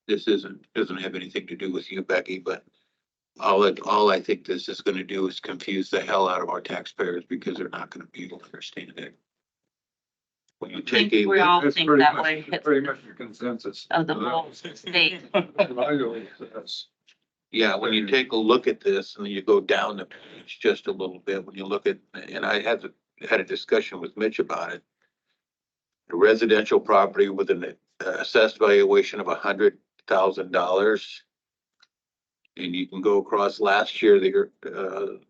this doesn't have anything to do with you, Becky, but all I think this is gonna do is confuse the hell out of our taxpayers because they're not gonna be able to understand it. When you I think take we a, all That's think pretty that much- way. that's pretty much your consensus. Of the whole state. yeah, when you take a look at this and you go down the page just a little bit, when you look at, and I had a discussion with Mitch about it. A residential property with an assessed valuation of $100,000. And you can go across last year, the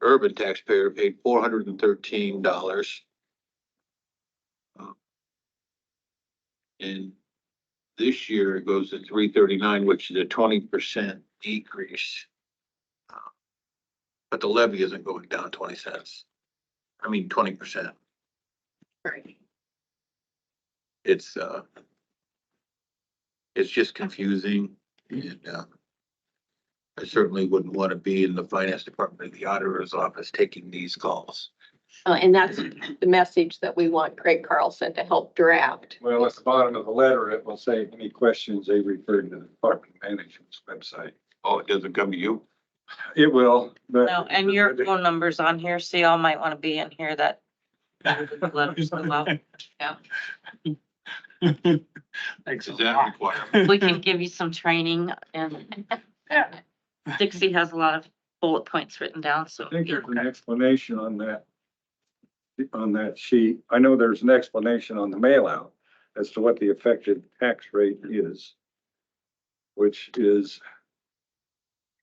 urban taxpayer paid $413. And this year it goes to 339, which is a 20% decrease. But the levy isn't going down 20 cents. I mean, 20%. right, It's just confusing, and I certainly wouldn't want to be in the finance department of the auditor's office taking these calls. and that's the message that we want Craig Carlson to help draft. Well, at the bottom of the letter, it will say any questions they refer to the department management's website. Oh, it doesn't come to you? It will, but. No, and your phone number's on here, so y'all might want to be in here that. Letters go out. Yeah. Thanks. Is that required? We can give you some training and Dixie has a lot of bullet points written down, so. I think there's an explanation on that sheet. I know there's an explanation on the mail out as to what the effective tax rate is, which is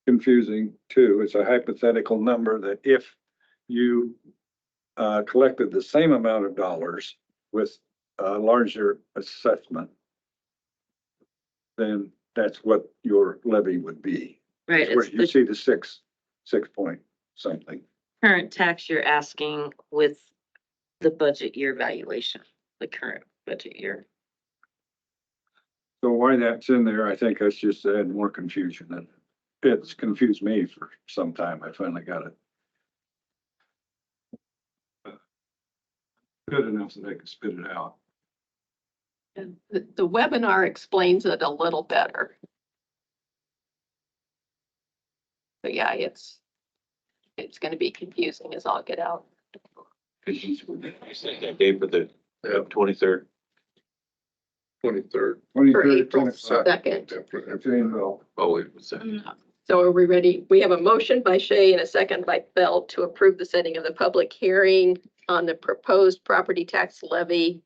confusing too. It's a hypothetical number that if you collected the same amount of dollars with a larger assessment, then that's what your levy would be. Right, It's where it's you the see the six point something. current tax you're asking with the budget year valuation, the current budget year. So why that's in there, I think that's just to add more confusion, and it's confused me for some time. I finally got it. Good enough that I can spit it out. And the webinar explains it a little better. But yeah, it's gonna be confusing as all get out. You said that day for the 23rd. 23rd. For April 2nd. Oh, wait a second. So are we ready? We have a motion by Shay and a second by Bell to approve the setting of the public hearing on the proposed property tax levy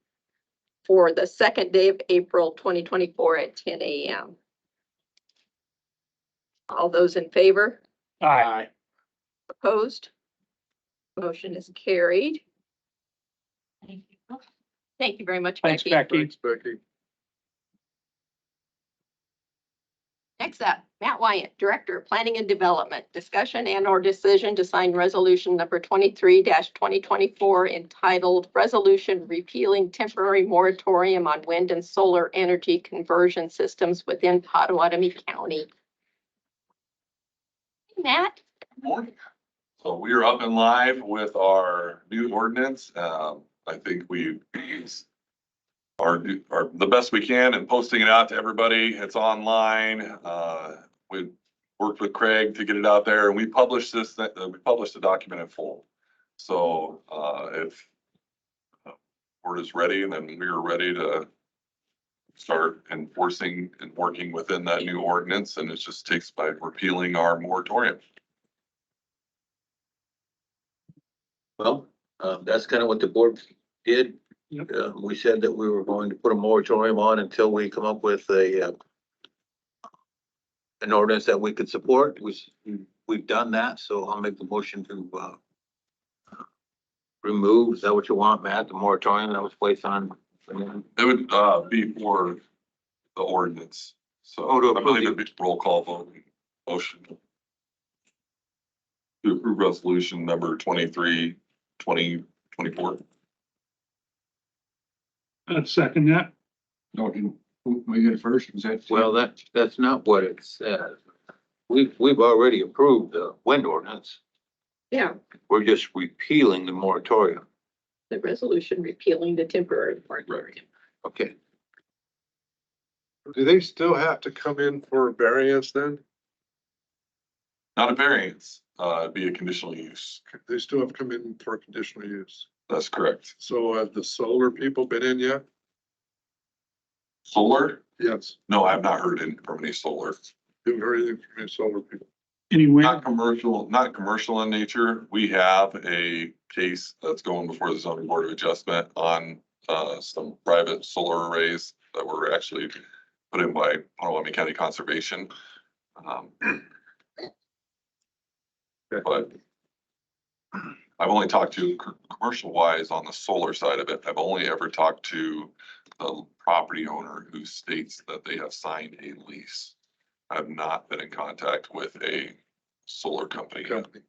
for the second day of April 2024 at 10 a.m. All those in favor? Aye. Opposed? Motion is carried. Thank you. Thank you very much, Thanks, Becky. Becky. Thanks, Becky. Next up, Matt Wyatt, Director of Planning and Development, discussion and or decision to sign resolution number 23-2024 entitled Resolution Repealing Temporary Moratorium on Wind and Solar Energy Conversion Systems within Potawatomi County. Matt? Morning. So we are up and live with our new ordinance. I think we are the best we can in posting it out to everybody. It's online. We worked with Craig to get it out there, and we published this, we published the document in full. So if word is ready, then we are ready to start enforcing and working within that new ordinance, and it just takes by repealing our moratorium. Well, that's kind of what the board did. We said that we were going to put a moratorium on until we come up with an ordinance that we could support. We've done that, so I'll make the motion to remove. Is that what you want, Matt? The moratorium that was placed on? It would be for the ordinance. So Oh, to I believe it'd be roll call vote motion to approve resolution number 23-2024. I'd second that. No, we get it first, is that? Well, that's not what it says. We've already approved the wind ordinance. Yeah, We're just repealing the moratorium. the resolution repealing the temporary moratorium. Okay. Do they still have to come in for a variance then? Not a variance, it'd be a conditional use. They still have to come in for conditional use. That's correct. So have the solar people been in yet? Solar? Yes. No, I've not heard it from any solar. Haven't heard anything from any solar people. Anyway, Not commercial in nature. We have a case that's going before the zoning board of adjustment on some private solar arrays that were actually put in by Potawatomi County Conservation. But I've only talked to commercial wise on the solar side of it. I've only ever talked to the property owner who states that they have signed a lease. I've not been in contact with a solar company. Company.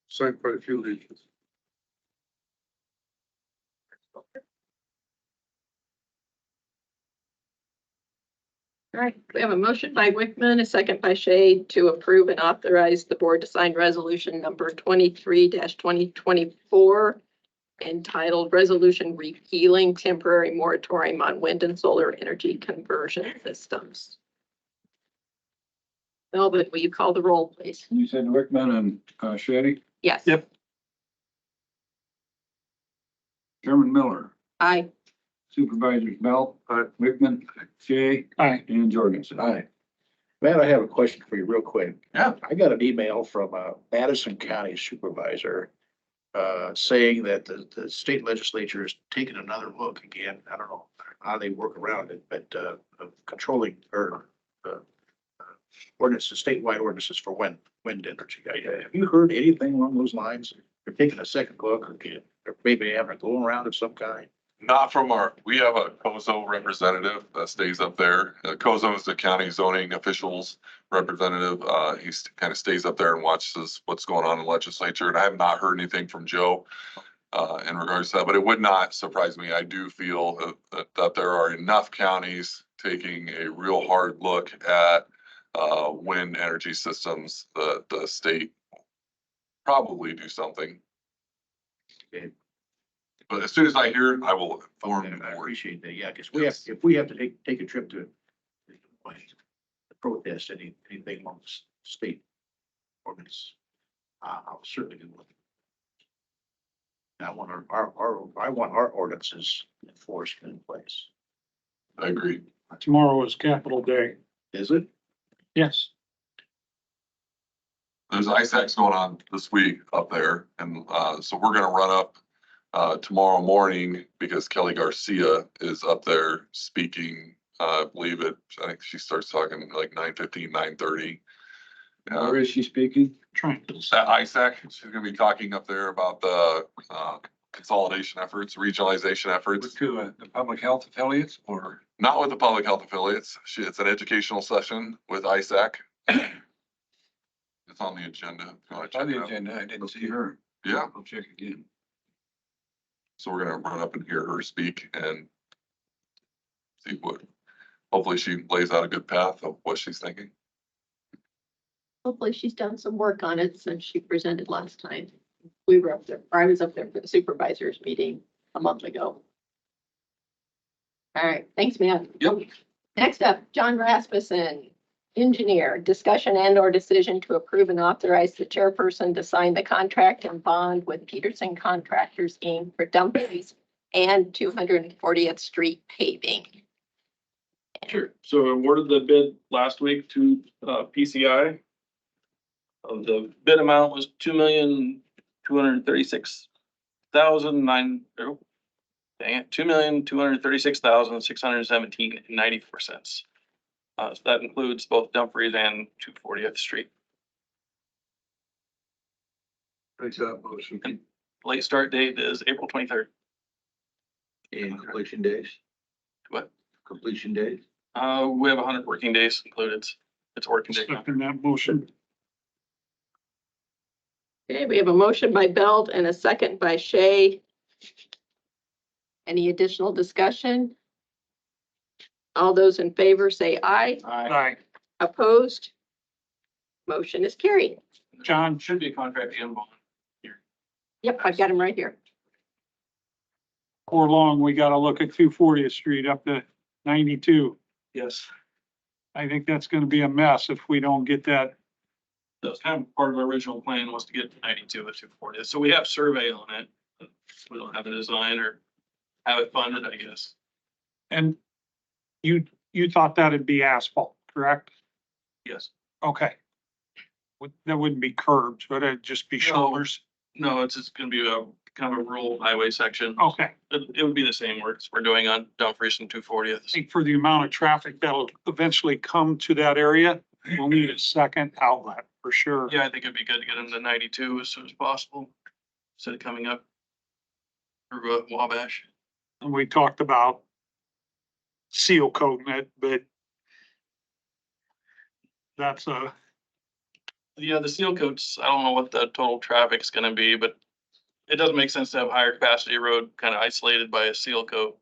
Signed quite a few leases. All right, we have a motion by Wickman, a second by Shade to approve and authorize the board to sign resolution number 23-2024 entitled Resolution Repealing Temporary Moratorium on Wind and Solar Energy Conversion Systems. Melvin, will you call the roll, please? You said Wickman and Shetty, Yes. Yep. Chairman Miller, Aye. Supervisors Bell, Wickman, Shay, aye. and Jorgensen. Aye. Matt, I have a question for you real quick. Yeah. I got an email from a Madison County supervisor saying that the state legislature is taking another look again. I don't know how they work around it, but of controlling or ordinances, statewide ordinances for wind energy. Have you heard anything along those lines? They're taking a second look or maybe having a go around of some kind? Not from we have a COZO representative that stays up there. COZO is the county zoning officials representative. He kind of stays up there and watches what's going on in the legislature. And I have not heard anything from Joe in regards to that, but it would not surprise me. I do feel that there are enough counties taking a real hard look at wind energy systems. The state probably do something. Okay. But as soon as I hear, I will inform I the board. appreciate that, yeah, because Yes. if we have to take a trip to protest anything on the state ordinance, I'll certainly do it. I want our ordinances enforced in place. I agree. Tomorrow is capital day. Is it? Yes. there's ISACs going on this week up there, and, so we're gonna run up, tomorrow morning, because Kelly Garcia is up there speaking, I believe I think she starts talking like 9:15, 9:30. Where is she speaking? Trying to. At ISAC, she's gonna be talking up there about the, consolidation efforts, regionalization efforts. The public health affiliates or? Not with the public health affiliates. It's an educational session with ISAC. It's on the agenda. If you wanna check it out. I didn't see her. Yeah, I'll check again. so we're gonna run up and hear her speak and see what, hopefully she lays out a good path of what she's thinking. Hopefully she's done some work on it since she presented last time. We were up there, or I was up there for the supervisors meeting a month ago. All right, thanks, man. Yep. Next up, John Rasmussen, engineer, discussion and or decision to approve and authorize the chairperson to sign the contract and bond with Peterson Contractors, Inc. for Dumfries and 240th Street paving. Sure. So we awarded the bid last week to PCI. The bid amount was $2,236,617.94. So that includes both Dumfries and 240th Street. Make that motion. Late start date is April 23rd. And completion days, What? completion days. We have 100 working days included. It's a working day. Second that motion. Okay, we have a motion by Belt and a second by Shay. Any additional discussion? All those in favor say aye. Aye. Opposed? Motion is carried. John, Should be a contract and bond. Yep, I've got him right here. before long, we gotta look at 240th Street up to 92. Yes. I think that's gonna be a mess if we don't get that. That was kind of part of our original plan was to get to 92 with 240. So we have survey on it. But we don't have a design or have it funded, I guess. And you thought that'd be asphalt, correct? Yes. Okay. That wouldn't be curbs, but it'd just be shoulders. No, it's just gonna be a kind of a rural highway section. Okay. It would be the same works we're doing on Dumfries and 240th. I think for the amount of traffic that'll eventually come to that area, we'll need a second outlet for sure. Yeah, I think it'd be good to get them to 92 as soon as possible, instead of coming up through Wabash. And we talked about seal coating it, but that's a, Yeah, the seal coats, I don't know what the total traffic's gonna be, but it doesn't make sense to have higher capacity road kind of isolated by a seal coat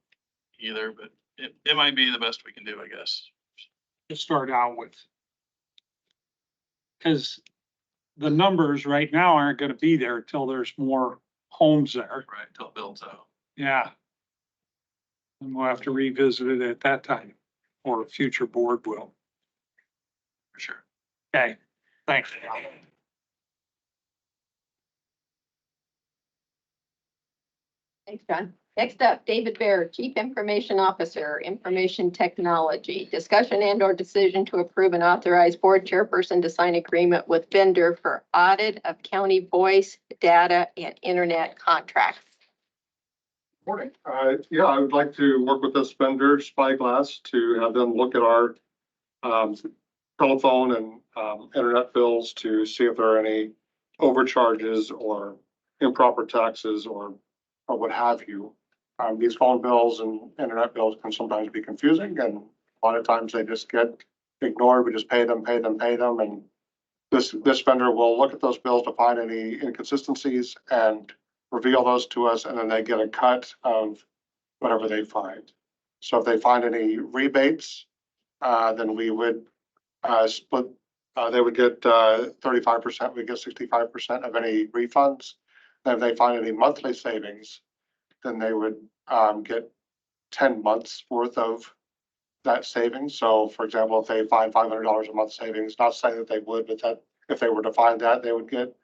either, but it might be the best we can do, I guess. to start out with. Cause the numbers right now aren't gonna be there till there's more homes there. Right, till it builds out. Yeah. And we'll have to revisit it at that time, or a future board will. For sure. Okay, thanks. Thanks, John. Next up, David Bear, Chief Information Officer, Information Technology. Discussion and or decision to approve and authorize board chairperson to sign agreement with vendor for audit of county voice, data, and internet contracts. Morning. Yeah, I would like to work with this vendor, Spyglass, to have them look at our telephone and internet bills to see if there are any overcharges or improper taxes or what have you. These phone bills and internet bills can sometimes be confusing, and a lot of times they just get ignored. We just pay them. And this vendor will look at those bills to find any inconsistencies and reveal those to us, and then they get a cut of whatever they find. So if they find any rebates, then we would split, they would get 35%, we get 65% of any refunds. And if they find any monthly savings, then they would get 10 months worth of that savings. So for example, if they find $500 a month savings, not saying that they would, but that if they were to find that, they would get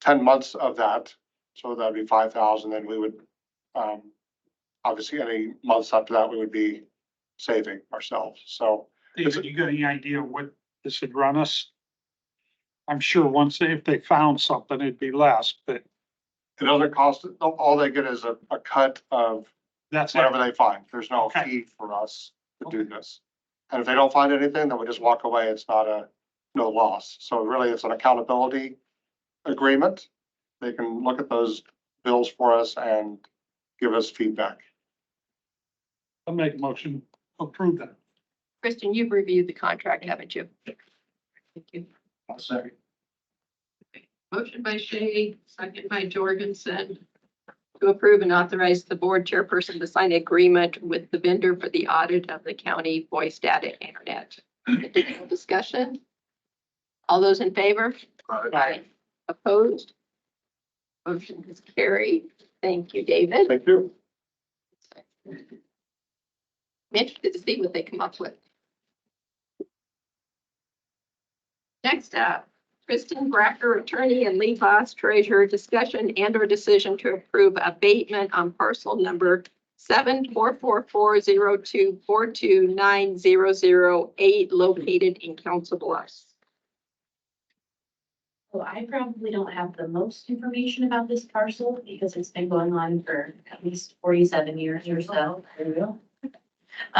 10 months of that. So that'd be 5,000. Then we would, obviously any months after that, we would be saving ourselves. So David, you got any idea what this would run us? I'm sure if they found something, it'd be less, but It doesn't cost, all they get is a cut of that's it. whatever they find. There's no Okay. fee for us to do this. And if they don't find anything, then we just walk away. It's not no loss. So really, it's an accountability agreement. They can look at those bills for us and give us feedback. I'll make a motion, to approve that. Kristen, you've reviewed the contract, haven't you? Thank you. I'll second. Motion by Shay, second by Jorgensen, to approve and authorize the board chairperson to sign agreement with the vendor for the audit of the county voice data internet. Additional discussion? All those in favor? Aye. Opposed? Motion is carried. Thank you, David. Thank you. I'm interested to see what they come up with. Next up, Kristen Bracker, attorney, and Lee Voss, treasurer, discussion and or decision to approve abatement on parcel number 7444024290008 located in Council Bluffs. Well, I probably don't have the most information about this parcel because it's been going on for at least 47 years or so. But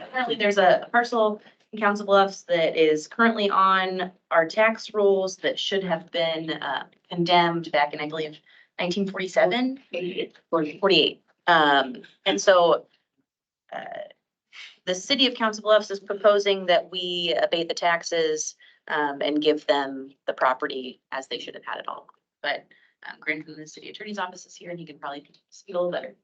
apparently there's a parcel in Council Bluffs that is currently on our tax rolls that should have been condemned back in, I believe, 1947, 48. And so the city of Council Bluffs is proposing that we abate the taxes and give them the property as they should have had it all. But Grant from the city attorney's office is here and he can probably speak a little better.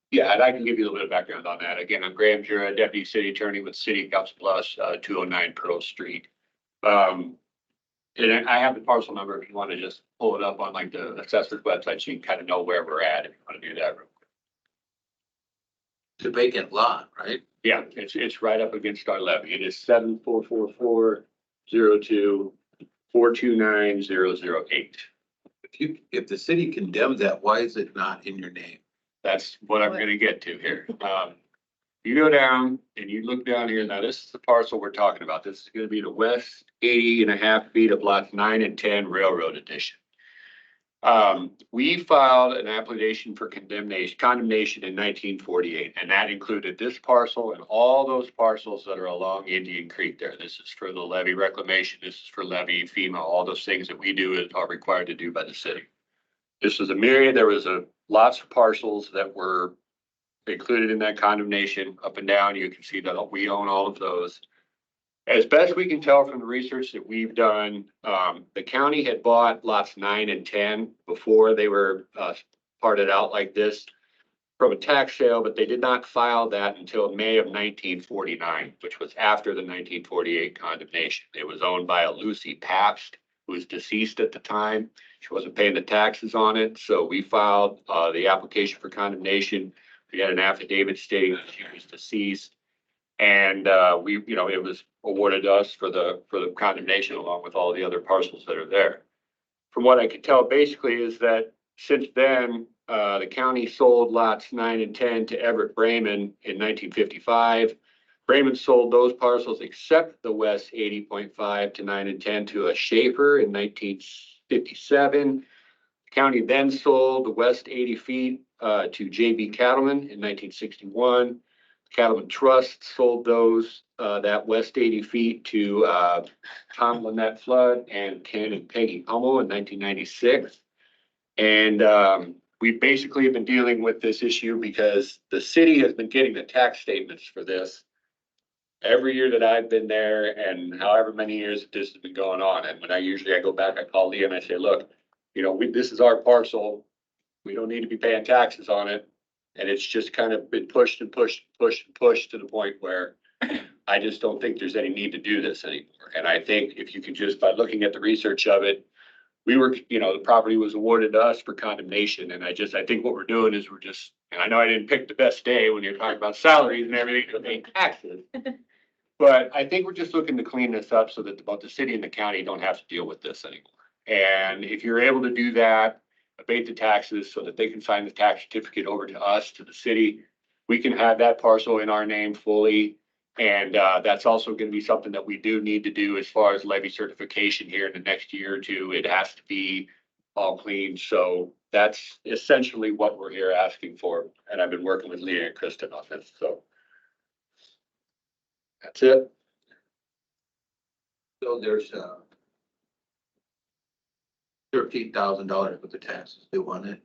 Yeah, and I can give you a little bit of background on that. Again, I'm Graham Jura, Deputy City Attorney with City of Council Bluffs, 209 Pearl Street. And I have the parcel number if you want to just pull it up on like the assessor's website, so you can kind of know where we're at if you want to do that real quick. It's a vacant lot, right? Yeah, it's right up against our levy. It is 744402429008. If the city condemns that, why is it not in your name? That's what I'm gonna get to here. You go down and you look down here. Now, this is the parcel we're talking about. This is gonna be the west 80.5 feet of lots 9 and 10 Railroad Edition. We filed an application for condemnation in 1948, and that included this parcel and all those parcels that are along Indian Creek there. This is for the levee reclamation. This is for levee, FEMA, all those things that we do are required to do by the city. This was a myriad. There was lots of parcels that were included in that condemnation up and down. You can see that we own all of those. As best we can tell from the research that we've done, the county had bought lots 9 and 10 before they were parted out like this from a tax sale, but they did not file that until May of 1949, which was after the 1948 condemnation. It was owned by a Lucy Pabst, who was deceased at the time. She wasn't paying the taxes on it, so we filed the application for condemnation. We had an affidavit stating that she was deceased. And it was awarded to us for the condemnation along with all the other parcels that are there. From what I could tell, basically, is that since then, the county sold lots 9 and 10 to Everett Brayman in 1955. Brayman sold those parcels except the west 80.5 to 9 and 10 to a Schaefer in 1957. The county then sold the west 80 feet to JB Cattleman in 1961. Cattleman Trust sold those, that west 80 feet to Tom Lynette Flood and Ken and Peggy Hummel in 1996. And we basically have been dealing with this issue because the city has been getting the tax statements for this every year that I've been there and however many years that this has been going on. And when I go back, I call Lee and I say, look, this is our parcel. We don't need to be paying taxes on it. And it's just kind of been pushed and pushed and pushed and pushed to the point where I just don't think there's any need to do this anymore. And I think if you could just, by looking at the research of it, the property was awarded to us for condemnation. And I think what we're doing is and I know I didn't pick the best day when you're talking about salaries and everything to pay taxes. But I think we're just looking to clean this up so that both the city and the county don't have to deal with this anymore. And if you're able to do that, abate the taxes so that they can sign the tax certificate over to us, to the city. We can have that parcel in our name fully. And that's also gonna be something that we do need to do as far as levy certification here in the next year or two. It has to be all clean, so that's essentially what we're here asking for. And I've been working with Leah and Kristen on this, so. That's it. So there's, $13,000 with the taxes due on it.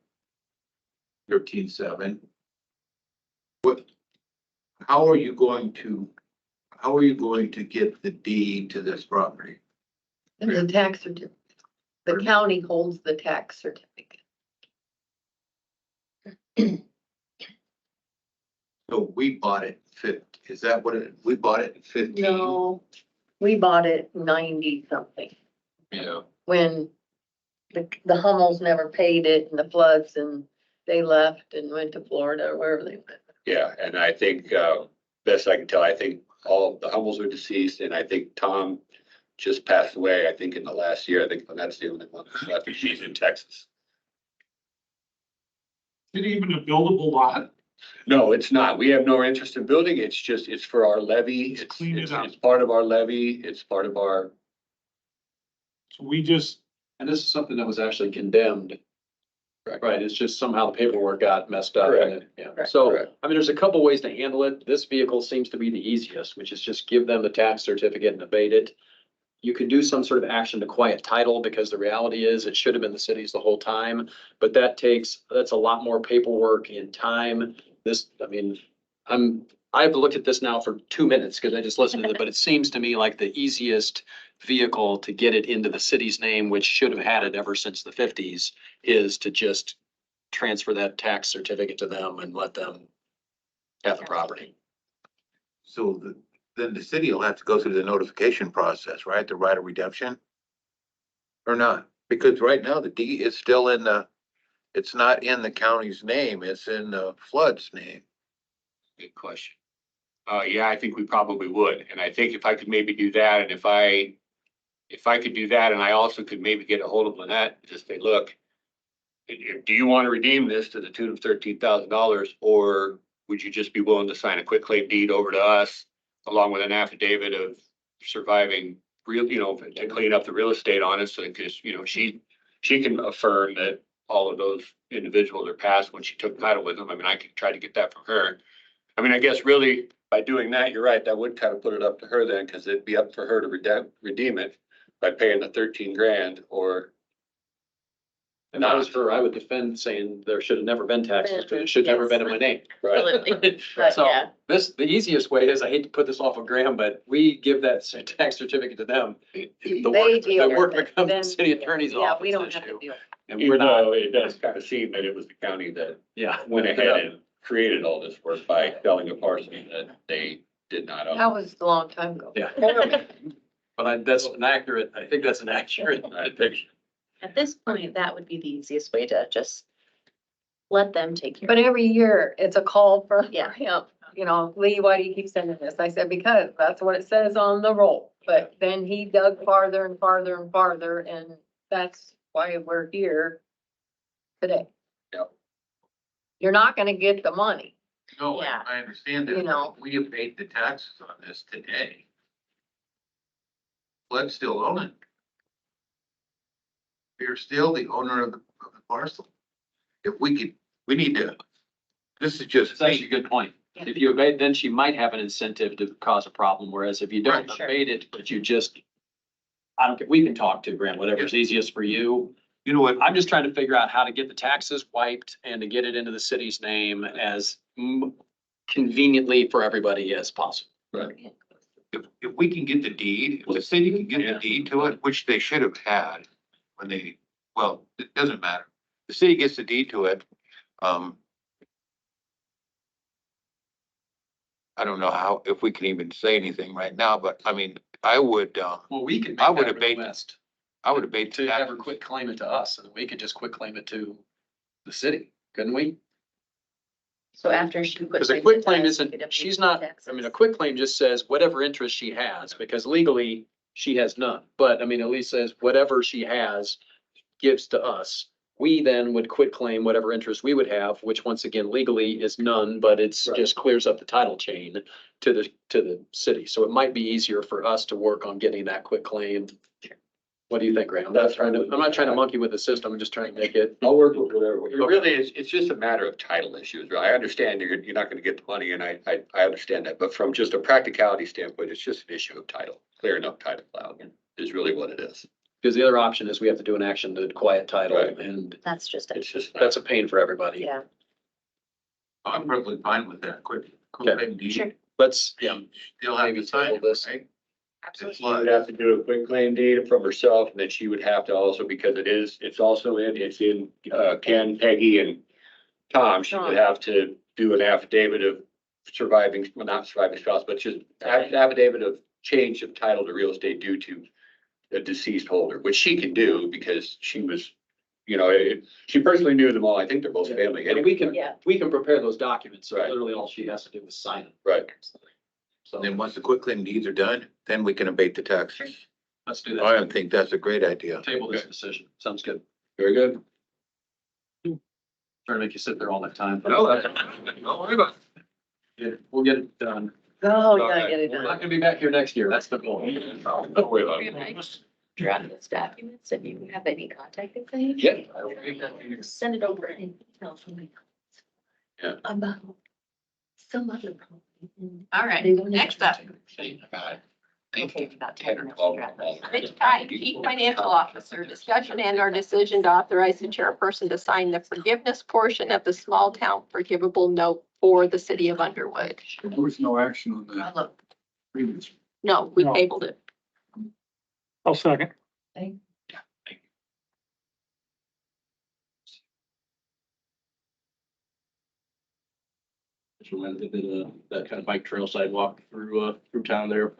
13,700. What, how are you going to get the deed to this property? And the tax certificate. The county holds the tax certificate. So we bought it 50, is that what it, we bought it at 15? No, we bought it 90 something Yeah. when the Hummels never paid it and the floods and they left and went to Florida or wherever they went. Yeah, and I think, best I can tell, I think all of the Hummels are deceased, and I think Tom just passed away, I think in the last year. I think that's the only one that's left. She's in Texas. Is it even a buildable lot? No, it's not. We have no interest in building. It's just, it's for our levy. It's, Clean it up. it's part of our levy. It's part of our, So we just, And this is something that was actually condemned. Right, it's just somehow the paperwork got messed up. and it- Yeah, Correct. so, Correct. I mean, there's a couple ways to handle it. This vehicle seems to be the easiest, which is just give them the tax certificate and abate it. You can do some sort of action to quiet title, because the reality is it should have been the city's the whole time. But that's a lot more paperwork and time. This, I mean, I've looked at this now for 2 minutes because I just listened to it, but it seems to me like the easiest vehicle to get it into the city's name, which should have had it ever since the 50s, is to just transfer that tax certificate to them and let them have the property. So then the city will have to go through the notification process, right? The right of redemption? Or not? Because right now the deed is still it's not in the county's name, it's in the flood's name. good question. Yeah, I think we probably would. And I think if I could maybe do that, and if I could do that, and I also could maybe get a hold of Lynette, and just say, look, do you want to redeem this to the tune of $13,000, or would you just be willing to sign a quitclaim deed over to us along with an affidavit of surviving real, to clean up the real estate on it, so because, she can affirm that all of those individuals are passed when she took title with them. I mean, I could try to get that from her. I mean, I guess really by doing that, you're right, that would kind of put it up to her then, because it'd be up for her to redeem it by paying the 13 grand or. And that was her, I would defend saying there should have never been taxes, because it should have never been in my name. Absolutely. But So yeah. the easiest way is, I hate to put this off of Graham, but we give that tax certificate to them. The deal work with it. becomes the Then- city attorney's Yeah, office we don't have to issue. deal. And Even we're not, though it does kind of seem that it was the county that yeah. went ahead and created all this work by selling a parcel that they did not own. That was a long time ago. Yeah. But I think that's an accurate depiction. At this point, that would be the easiest way to just let them take care But of it. every year it's a call for Yeah. him, Lee, why do you keep sending this? I said, because that's what it says on the roll. But then he dug farther and farther and farther, and that's why we're here today. Yep. You're not gonna get the money. No, Yeah. I understand You that. know. We have paid the taxes on this today. Flood still own it. You're still the owner of the parcel. If we could, we need to, this is just. It's actually a good point. If you abate, then she might have an incentive to cause a problem, whereas if you don't Right, sure. abate it, but you just, I don't care, we can talk to Graham, whatever's easiest for you. You know what? I'm just trying to figure out how to get the taxes wiped and to get it into the city's name as conveniently for everybody as possible. If we can get the deed, if the city can get the deed to it, which they should have had when well, it doesn't matter. The city gets the deed to it. I don't know how, if we can even say anything right now, but I mean, I would, Well, we can I make would that abate- request I would abate to the have her taxes. quit claim it to us, and we could just quit claim it to the city, couldn't we? So after she. Because a quit claim isn't, she's not, I mean, a quit claim just says whatever interest she has, because legally she has none. But I mean, at least says whatever she has gives to us. We then would quit claim whatever interest we would have, which once again legally is none, but it's Right. just clears up the title chain to the city. So it might be easier for us to work on getting that quit claim. What do you think, Ray? I'm not trying to monkey with the system. I'm just trying to make it. I'll work with whatever. It really is, it's just a matter of title issues. Right? I understand you're not gonna get the money and I understand that, but from just a practicality standpoint, it's just an issue of title. Clearing up title cloud is really what it is. Because the other option is we have to do an action to quiet title Right. and That's just it. It's just. that's a pain for everybody. Yeah. I'm perfectly fine with that. Quick Okay. claim deed. Sure. Let's, yeah, Still have maybe to sign table it, this. right? Absolutely. She would have to do a quick claim deed from herself, and then she would have to also, because it's also it's in, Ken, Peggy, and Tom, she would have to do an affidavit of surviving, well, not surviving spouse, but just affidavit of change of title to real estate due to a deceased holder, which she can do because she was, she personally knew them all. I think they're both family. And we can, Yeah. we can prepare those documents. So Right. literally all she has to do is sign them. Right. So Then once the quitclaim deeds are done, then we can abate the taxes. let's do I that. think that's a great idea. Table this decision. Sounds good. Very good. Trying to make you sit there all that time. No, don't worry about Yeah, we'll get it done. Oh, you gotta get it We're not gonna be back here next year. That's the goal. it. Don't worry about it. Draft those documents, if you have any contact information. Yeah. Send it over and email from me. Yeah. About some other problem. All right, They don't next up. Okay, about 10 minutes to draft those. Rich Tide, Chief Financial Officer, discussion and our decision to authorize the chairperson to sign the forgiveness portion of the small town forgivable note for the city of Underwood. There was no action on that Look, previous. No, we No. tabled it. I'll second. Just reminded me of that kind of bike trail sidewalk through town there.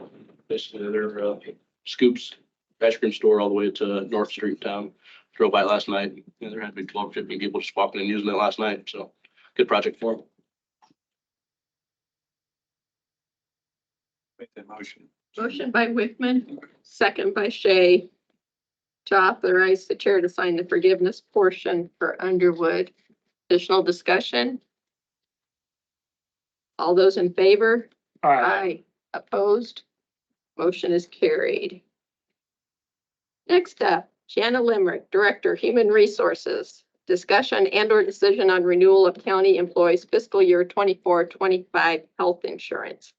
Basically, their Scoops ice cream store all the way to North Street town. Drove by last night. There had been 12, 15 people just walking and using it last night. So good project for them. Make that motion. Motion by Wickman, second by Shay, to authorize the chair to sign the forgiveness portion for Underwood. Additional discussion? All those in favor? Aye. Opposed? Motion is carried. Next up, Jana Limerick, Director, Human Resources. Discussion and/or decision on renewal of county employees fiscal year 24-25 health insurance.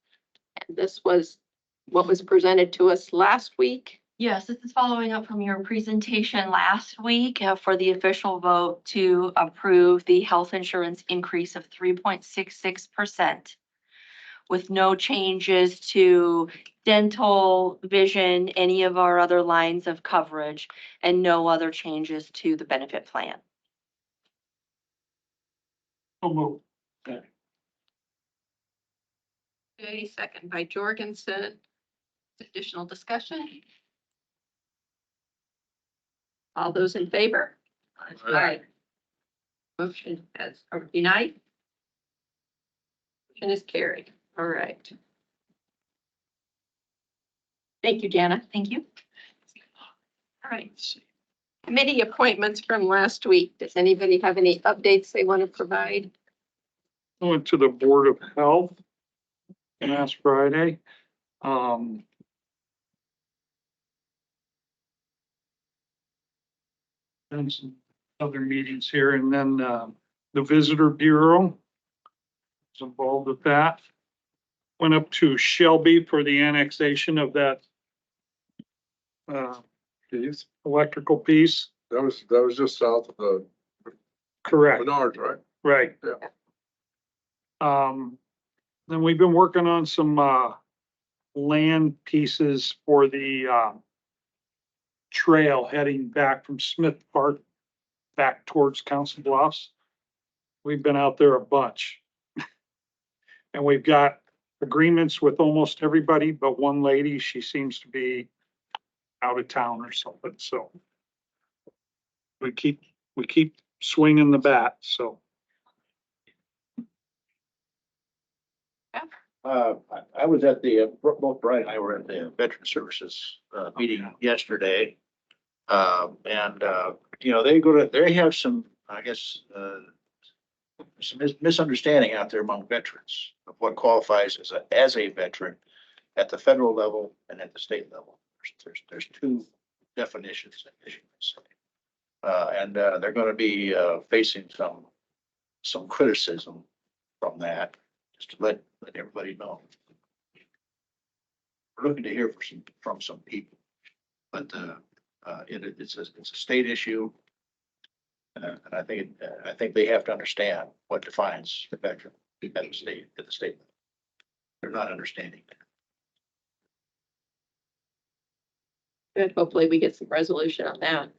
And this was what was presented to us last week. Yes, this is following up from your presentation last week for the official vote to approve the health insurance increase of 3.66% with no changes to dental, vision, any of our other lines of coverage, and no other changes to the benefit plan. So move. Okay, second by Jorgensen. Additional discussion? All those in favor? Aye. Motion has, or unite? Motion is carried. All right. Thank you, Jana. Thank you. All right. Committee appointments from last week. Does anybody have any updates they want to provide? I went to the Board of Health last Friday. And some other meetings here, and then, the Visitor Bureau was involved with that. Went up to Shelby for the annexation of that electrical piece. That was just south of the Correct. Menards, right? Right. Yeah. Then we've been working on some, land pieces for the, trail heading back from Smith Park back towards Council Bluffs. We've been out there a bunch. And we've got agreements with almost everybody, but one lady, she seems to be out of town or something, so. We keep swinging the bat, so. I was at the, both Brian and I were at the Veteran Services, meeting yesterday. And you know, they have some, I guess, some misunderstanding out there among veterans of what qualifies as a veteran at the federal level and at the state level. There's two definitions, as you can say. And they're gonna be facing some criticism from that, just to let everybody know. We're looking to hear from some people, but it's a state issue. And I think they have to understand what defines the veteran at the state level. They're not understanding that. Good. Hopefully we get some resolution on that.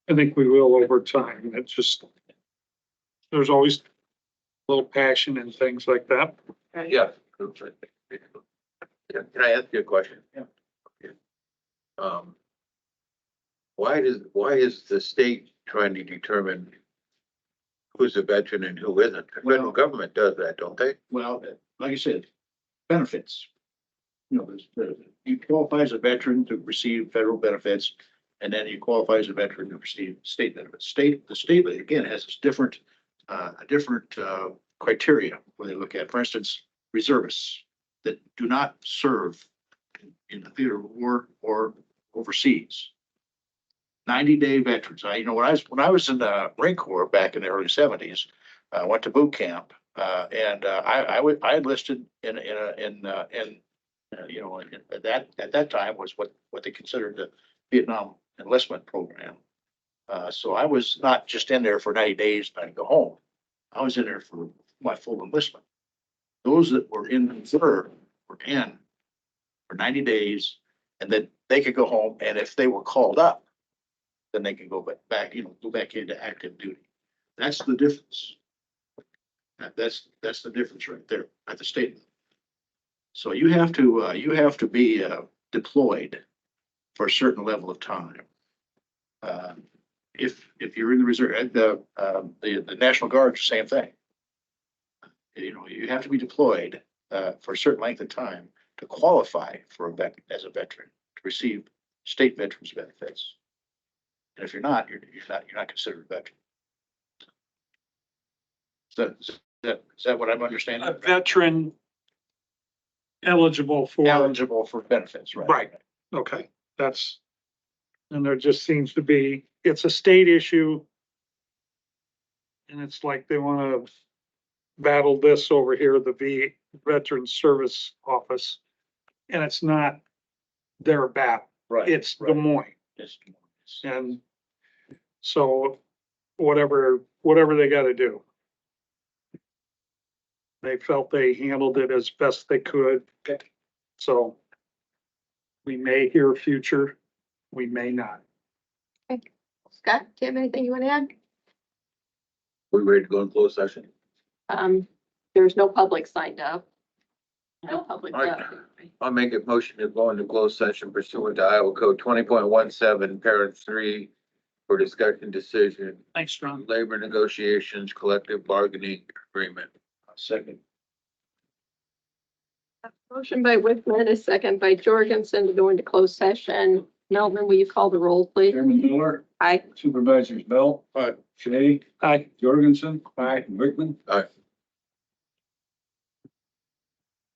I think we will over time. It's just, there's always a little passion and things like that. Right? Yeah. Can I ask you a question? Yeah. Why is the state trying to determine who's a veteran and who isn't? The federal government does that, don't they? Well, like I said, benefits. You know, you qualify as a veteran to receive federal benefits, and then you qualify as a veteran to receive state benefits. The state again has this different criteria where they look at, for instance, reservists that do not serve in the theater of war or overseas. 90-day veterans. When I was in the Marine Corps back in the early 70s, I went to boot camp, and I enlisted in at that time was what they considered the Vietnam enlistment program. So I was not just in there for 90 days and I'd go home. I was in there for my full enlistment. Those that were in reserve were in for 90 days, and then they could go home. And if they were called up, then they can go back into active duty. That's the difference. That's the difference right there at the state. So you have to be deployed for a certain level of time. If you're in the reserve, the National Guard, same thing. You have to be deployed for a certain length of time to qualify as a veteran to receive state veterans benefits. And if you're not considered a veteran. Is that what I'm understanding? A veteran eligible for benefits, right? Right. Okay, and there just seems to be, it's a state issue. And it's like they want to battle this over here, the Veteran Service Office. And it's not their battle. Right. It's Des Moines. And so whatever they got to do. They felt they handled it as best they could. So we may hear future, we may not. Okay. Scott, do you have anything you want to add? We ready to go in closed session? There's no public signed up. No public. All right. I'll make a motion to go into closed session pursuant to Iowa Code 20.17, parent 3, for discussion decision, Thanks, Ron. labor negotiations, collective bargaining agreement. Second. Motion by Whitman, a second by Jorgensen to go into closed session. Melvin, will you call the roll, please? Chairman Miller, Aye. Supervisors Bell. Aye. Shay, Aye. Jorgensen. Aye. Wickman. All right.